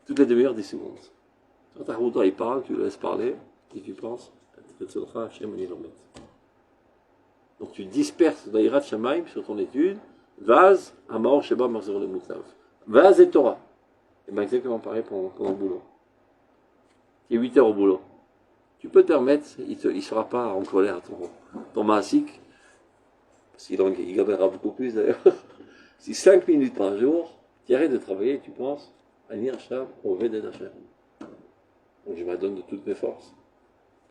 toutes les demi-heures, 10 secondes. Quand ta il parle, tu le laisses parler, et tu penses, donc tu disperses l'Aïrat Shamaim sur ton étude, Vaz, Amor, Sheba, Marzor, le Moutav. Vaz et Torah. Et bien exactement pareil pour le boulot. Tu es 8 heures au boulot. Tu peux te permettre, il ne sera pas en colère, ton maasik, parce qu'il gagnera beaucoup plus d'ailleurs. Si 5 minutes par jour, tu arrêtes de travailler et tu penses, Anir Hashem, au Veded Hashem. Donc je m'adonne de toutes mes forces,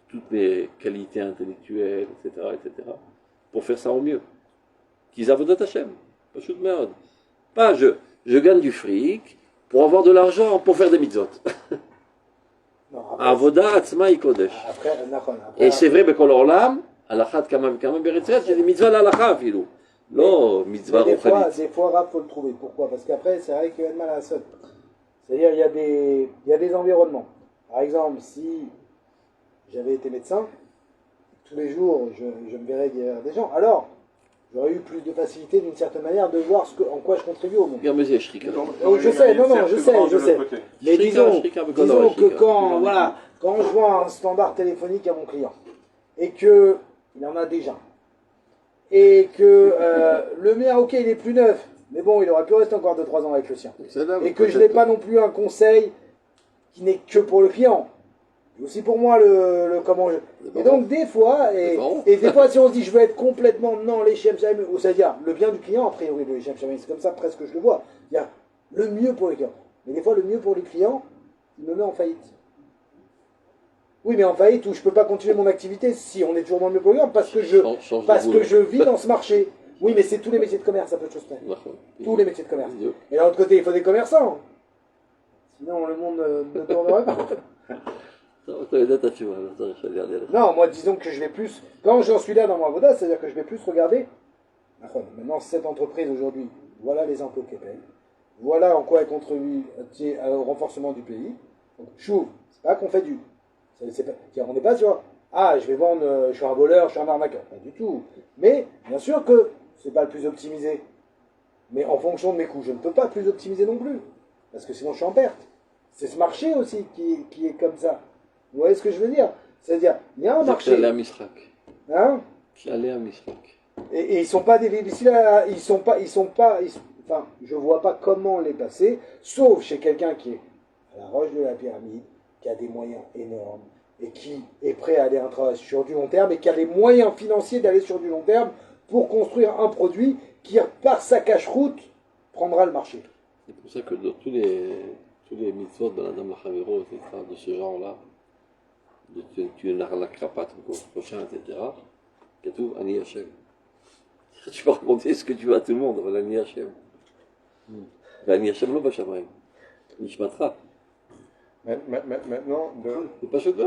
toutes mes qualités intellectuelles, etc., pour faire ça au mieux. Qu'ils avodat Hashem, pas chou de merde. Pas je gagne du fric pour avoir de l'argent pour faire des mitzvot. Avoda atzma ikodesh. Et c'est vrai, mais quand l'orlam, alachat kama beretzret, il y a des mitzvahs à l'alachat, filou. Non, mitzvah rochalit. Des fois, il faut le trouver. Pourquoi? Parce qu'après, c'est vrai qu'il y a de mal à ça. C'est-à-dire, il y a des environnements. Par exemple, si j'avais été médecin, tous les jours, je me verrais guérir des gens. Alors, j'aurais eu plus de facilité d'une certaine manière de voir en quoi je contribue au monde. Je sais, je sais. Mais disons que quand je vois un standard téléphonique à mon client, et que il en a déjà, et que le mien, ok, il est plus neuf, mais bon, il aurait pu rester encore 2-3 ans avec le sien. Et que je n'ai pas non plus un conseil qui n'est que pour le client. Et aussi pour moi, Et donc, des fois, et des fois, si on se dit, je veux être complètement, non, les Shem Shamim, ou c'est-à-dire, le bien du client, a priori, le Shem Shamim, c'est comme ça presque que je le vois. Il y a le mieux pour les clients. Mais des fois, le mieux pour les clients, il me met en faillite. Oui, mais en faillite où je peux pas continuer mon activité si on est toujours dans le même programme parce que Change de parce boulot. que je vis dans ce marché. Oui, mais c'est tous les métiers de commerce, à peu de choses près. D'accord. Tous les métiers de commerce. Bidiouk. Et d'un autre côté, il faut des commerçants. Sinon, le monde ne tournerait pas. טוב, אתה יודע את התשובה, לא צריך שאני אענה לך. Non, moi, disons que je vais plus. Quand j'en suis là dans mon avoda, c'est-à-dire que je vais plus regarder. Maintenant, cette entreprise aujourd'hui, voilà les impôts qu'elle paye. Voilà en quoi elle contribue au renforcement du pays. Donc, chouve, c'est pas qu'on fait du. On n'est pas sur. Ah, je vais vendre, je suis un voleur, je suis un arnaqueur. Pas du tout. Mais, bien sûr que c'est pas le plus optimisé. Mais en fonction de mes coûts, je ne peux pas plus optimiser non plus. Parce que sinon, je suis en perte. C'est ce marché aussi qui est comme ça. Vous voyez ce que je veux dire? C'est-à-dire, il y a un זה marché. כללי המשחק. Hein? כללי המשחק. Et ils sont pas des ici là, enfin, je vois pas comment les passer, sauf chez quelqu'un qui est à la roche de la pyramide, qui a des moyens énormes et qui est prêt à aller à un travail sur du long terme et qui a les moyens financiers d'aller sur du long terme pour construire un produit qui, par sa cache-route, prendra le marché. C'est pour ça que dans tous les mitzvot de la Dame Lachavero, etc., de ce genre-là, de tu n'arnaqueras pas ton prochain, etc., כתוב אני השם. Tu peux raconter ce que tu veux à tout le monde, אבל אני השם. ואני השם לא בשמיים, נשמתך. Maintenant, C'est pas chaud de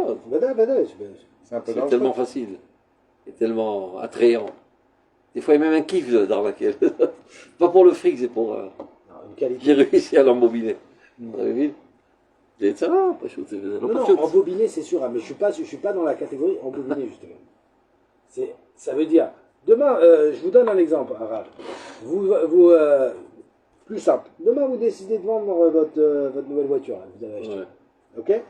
c'est un peu C'est dangereux. tellement facile, et tellement attrayant. Des fois, il y a même un kiff d'arnaquer. Pas pour le fric, c'est pour... Une qualité. J'ai réussi à l'embobiner. Vous avez vu? C'est ça, pas chaud. Non, embobiné, c'est sûr, hein, mais je suis pas dans la catégorie embobiné, justement. Ça veut dire, demain, je vous donne un exemple, arabe. Plus simple. Demain, vous décidez de vendre votre nouvelle voiture, là, que vous avez achetée. Ouais. Ok?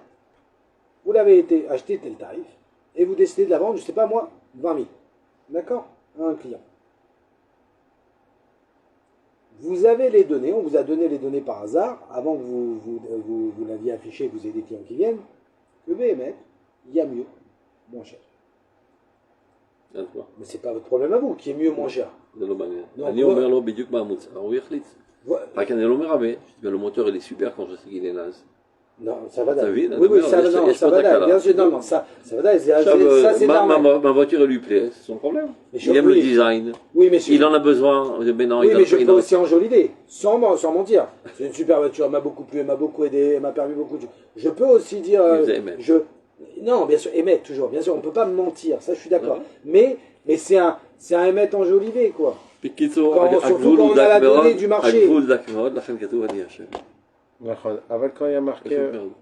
Vous l'avez acheté tel tarif, et vous décidez de la vendre, je sais pas moi, 20 000. D'accord? À un client. Vous avez les données, on vous a donné les données par hasard, avant que vous l'aviez affiché, que vous ayez des clients qui viennent, que BMF, il y a mieux, moins cher. Mais c'est pas votre problème à vous, qui est mieux, moins cher. זה לא מעניין. לא, אני הוא- אומר לו בדיוק מה המוצר, הוא יחליט. רק אני לא מרמה, mais le moteur il est super quand je sais qu'il est naze. Non, ça va T'as vu, d'ailleurs. là, Oui, tu oui, vois, ça il y a va, non, ça pas va d'accord, d'ailleurs. Bien là. sûr, non, non, ça va d'ailleurs. עכשיו, Ça, c'est normal. ma voiture elle lui plaît, c'est son problème. Mais Il aime oui. le design, Oui, mais il en a besoin, mais non, oui, mais je il peux en- aussi enjoliver, sans mentir. C'est une super voiture, elle m'a beaucoup plu, elle m'a beaucoup aidé, elle m'a permis beaucoup de choses. Je peux aussi dire. Il faisait émettre. Non, bien sûr, émettre toujours, bien sûr, on ne peut pas mentir, ça je suis d'accord. Ouais. Mais c'est un émettre enjolivé, quoi. בקיצור, surtout quand on a la donnée du marché. הגבול דק מאוד, לכן כתוב אני השם. נכון. אבל quand il y a marqué, פשוט מאוד.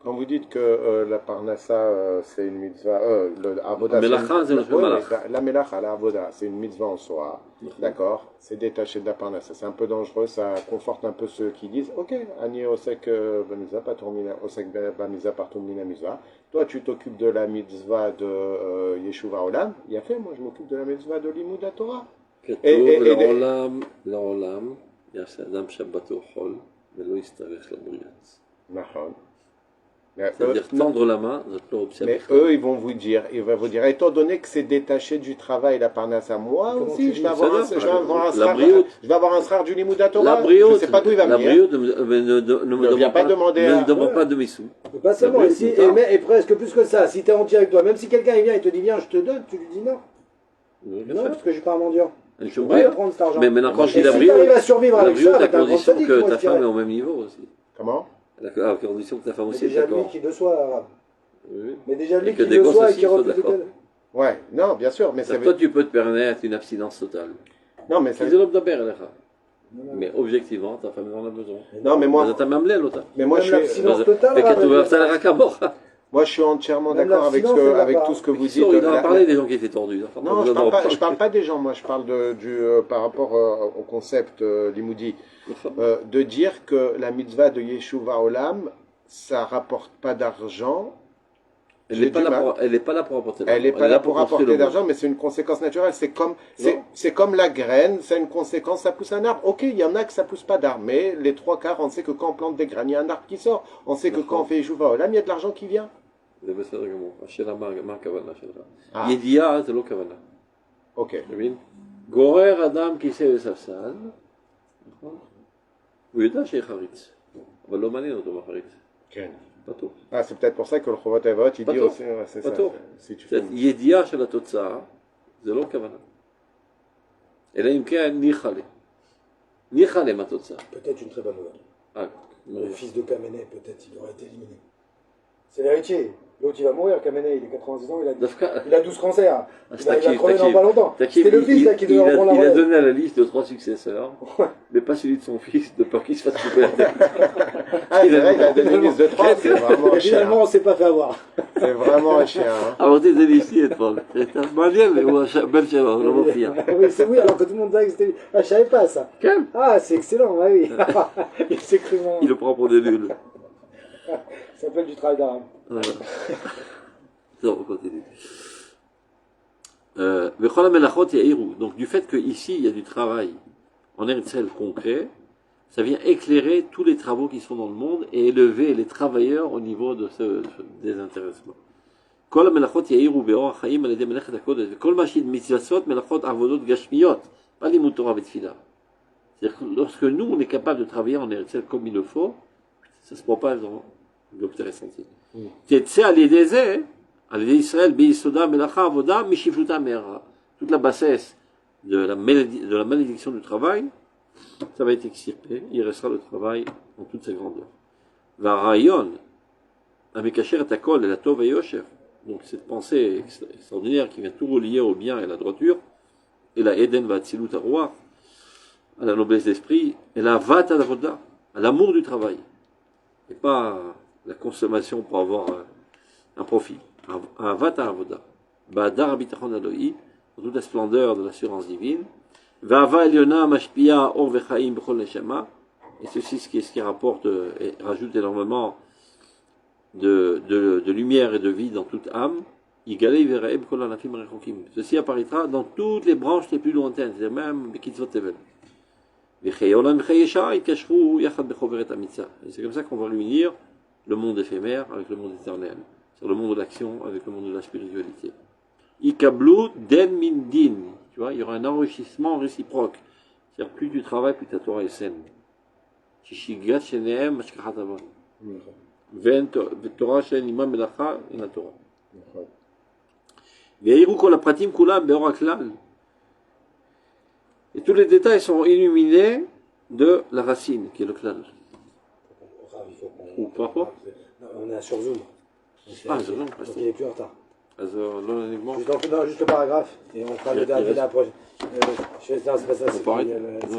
quand vous dites que la parnassa c'est une mitzvah, le avoda, המלאכה זה נחשב מלאך. la melacha, la avoda, c'est une mitzvah en soi, נכון. d'accord, c'est détaché de la parnassa, c'est un peu dangereux, ça conforte un peu ceux qui disent, ok, ani osek bamiza patur mina, osek bamiza partur mina mitzvah, toi tu t'occupes de la mitzvah de Yeshuva Olam, il a fait, moi je m'occupe de la mitzvah de Limud Torah. כתוב et- לעולם יעשה אדם שבתו חול ולא יסתרך לבריאה. נכון. Mais C'est-à-dire tendre la main, זאת לא אופציה Mais בכלל. eux, ils vont vous dire, étant donné que c'est détaché du travail, la parnassa, moi Comment aussi, tu je vais dis avoir ça, un, là je vais avoir un La srar, brioute. je vais avoir un srar du Limouda Torah. La Je brioute, sais pas d'où il va la venir. brioute ne me demande pas demander ne à- me demande Ouais. pas de mes sous. Mais pas seulement, La et, brioute, si- c'est et ça. mais- et presque plus que ça, si tu es entier avec toi, même si quelqu'un il vient et te dit viens, je te donne, tu lui dis non. Non, parce que je suis pas un mendiant. Je Je suis vais prendre cet argent. Mais maintenant, quand je Et dis la si tu arrives brioute, à survivre la avec brioute, ça, à t'as un grand condition sadique, que moi, ta je dirais. femme est au même niveau aussi. Comment? À condition que ta femme Mais aussi est déjà lui d'accord. qui le soit arabe. Oui. Mais déjà Et lui que qui des le gosses soit et aussi qui soient refuse de d'accord. connaître. Ouais, non, bien sûr, mais ça Donc, toi, veut... tu peux te permettre une abstinence totale. Non, mais ça כי זה לא מדבר אליך. Mais objectivement, ta femme en a besoin. Non, mais אז moi, אתה מאמלל אותה. mais Même l'abstinence totale, וכתוב arabe, עשה לך כמוך. moi, je suis entièrement Même d'accord avec, l'abstinence, elle avec va tout pas. ce que vous dites. Bקיצור, il en La- a parlé des gens qui étaient tordus. Enfin, Non, pas je besoin parle d'en pas, je parle pas des gens, moi je parle par rapport au concept Limoudi, de dire que la mitzvah de Yeshuva Olam, ça rapporte pas d'argent. Elle J'ai n'est pas, du là mal. pour- elle est pas là pour apporter Elle n'est l'argent. pas est là pour construire apporter le d'argent, monde. mais c'est une conséquence naturelle. Non. C'est comme la graine, c'est une conséquence, ça pousse un arbre. Ok, il y en a que ça pousse pas d'arbre, mais les trois quarts, on sait que quand on plante des graines, il y a un arbre qui sort. On sait que D'accord. quand on fait Yeshuva Olam, il y a de l'argent qui vient. זה בסדר גמור. השאלה מה הכוונה שלך. אה. ידיעה זה לא כוונה. Ok. אתה מבין? גורר אדם כיסא וספסל, נכון? הוא יודע שיהיה חריץ, אבל לא מעניין אותו בחריץ. כן. pas tôt. Ah, c'est peut-être pour ça que le Chovot Avot, il Pas dit tôt. aussi, ouais, c'est Pas ça. tôt. Si tu fais C'est ידיעה של התוצאה, זה לא כוונה. אלא אם כן ניחא מהתוצאה. Peut-être une très bonne nouvelle. Ah, Le fils de Kamenei, peut-être, il aurait été éliminé. C'est l'héritier. L'autre, il va mourir, Kamenei, il est 90 ans, il a 12 cancers. Il a crevé dans pas longtemps. C'était le fils là, qui devait reprendre la il a relève. donné la liste de 3 successeurs, mais pas celui de son fils, de peur qu'il se fasse couper la tête. Ah, c'est vrai, il a donné une liste de 3, c'est vraiment un Et finalement, chien. on ne s'est pas fait avoir. C'est vraiment un chien. Hein. אמרתי את זה לאשתי אתמול, מעניין, הוא הבן שלו, לא מופיע. Oui, alors que tout le monde disait que c'était lui. Ah, je savais pas ça. כן, Ah, c'est excellent, ouais, oui. Il s'est cru vraiment. il le prend pour des nuls. Ça s'appelle du travail d'arabe. Voilà. Non, on continue. Vechol HaMelachot Ya'iru. Donc du fait qu'ici il y a du travail en Eretz Israël concret, ça vient éclairer tous les travaux qui sont dans le monde et élever les travailleurs au niveau de ce désintéressement. Kol HaMelachot Ya'iru Be'or HaChaim al Yedei Melechet HaKodesh. Vekol Mashid Mitzvasot Melachot Avodot Gashmiyot. Pas Limud Torah V'Tfilah. C'est-à-dire que lorsque nous on est capable de travailler en Eretz Israël comme il le faut, ça se propage dans l'obtéré senti. תצא על ידי זה, על ידי ישראל ביסודה מלאכה עבודה משפלותה מהרה. Toute la bassesse de la malédiction du travail, ça va être extirpé, il restera le travail en toute sa grandeur. והרעיון המקשר את הכל אל הטוב והיושר, donc cette pensée extraordinaire qui vient tout relier au bien et à la droiture, et la Eden והאצילות הרוח, à la noblesse d'esprit, et la vat à l'avoda, à l'amour du travail, et pas la consommation pour avoir un profit. Avat avoda. Ba'adar habitachon Elohi, dans toute la splendeur de l'assurance divine. Va'ava Eliona mashpia or vechaim b'chol neshama. Et ceci, ce qui rapporte et rajoute énormément de lumière et de vie dans toute âme. Yigalei veraim b'chol anafim rechokim. Ceci apparaîtra dans toutes les branches les plus lointaines, c'est-à-dire même Bekitzvot Tevel. Et c'est comme ça qu'on va réunir le monde éphémère avec le monde éternel, c'est-à-dire le monde de l'action avec le monde de la spiritualité. Ikablu den min din, tu vois, il y aura un enrichissement réciproque. C'est-à-dire plus tu travailles, plus ta Torah est saine. Shishigat shenehem mashkachat avon. Ven Torah shen imam melacha in la Torah. Veiru kol hapratim kulam beor haklal. Et tous les détails sont illuminés de la racine, qui est le klal. Ou parfois On est sur Zoom. Ah, Zoom, donc il est plus en retard. non, Juste le paragraphe, et on fera le dernier la prochaine. Non, c'est pas ça.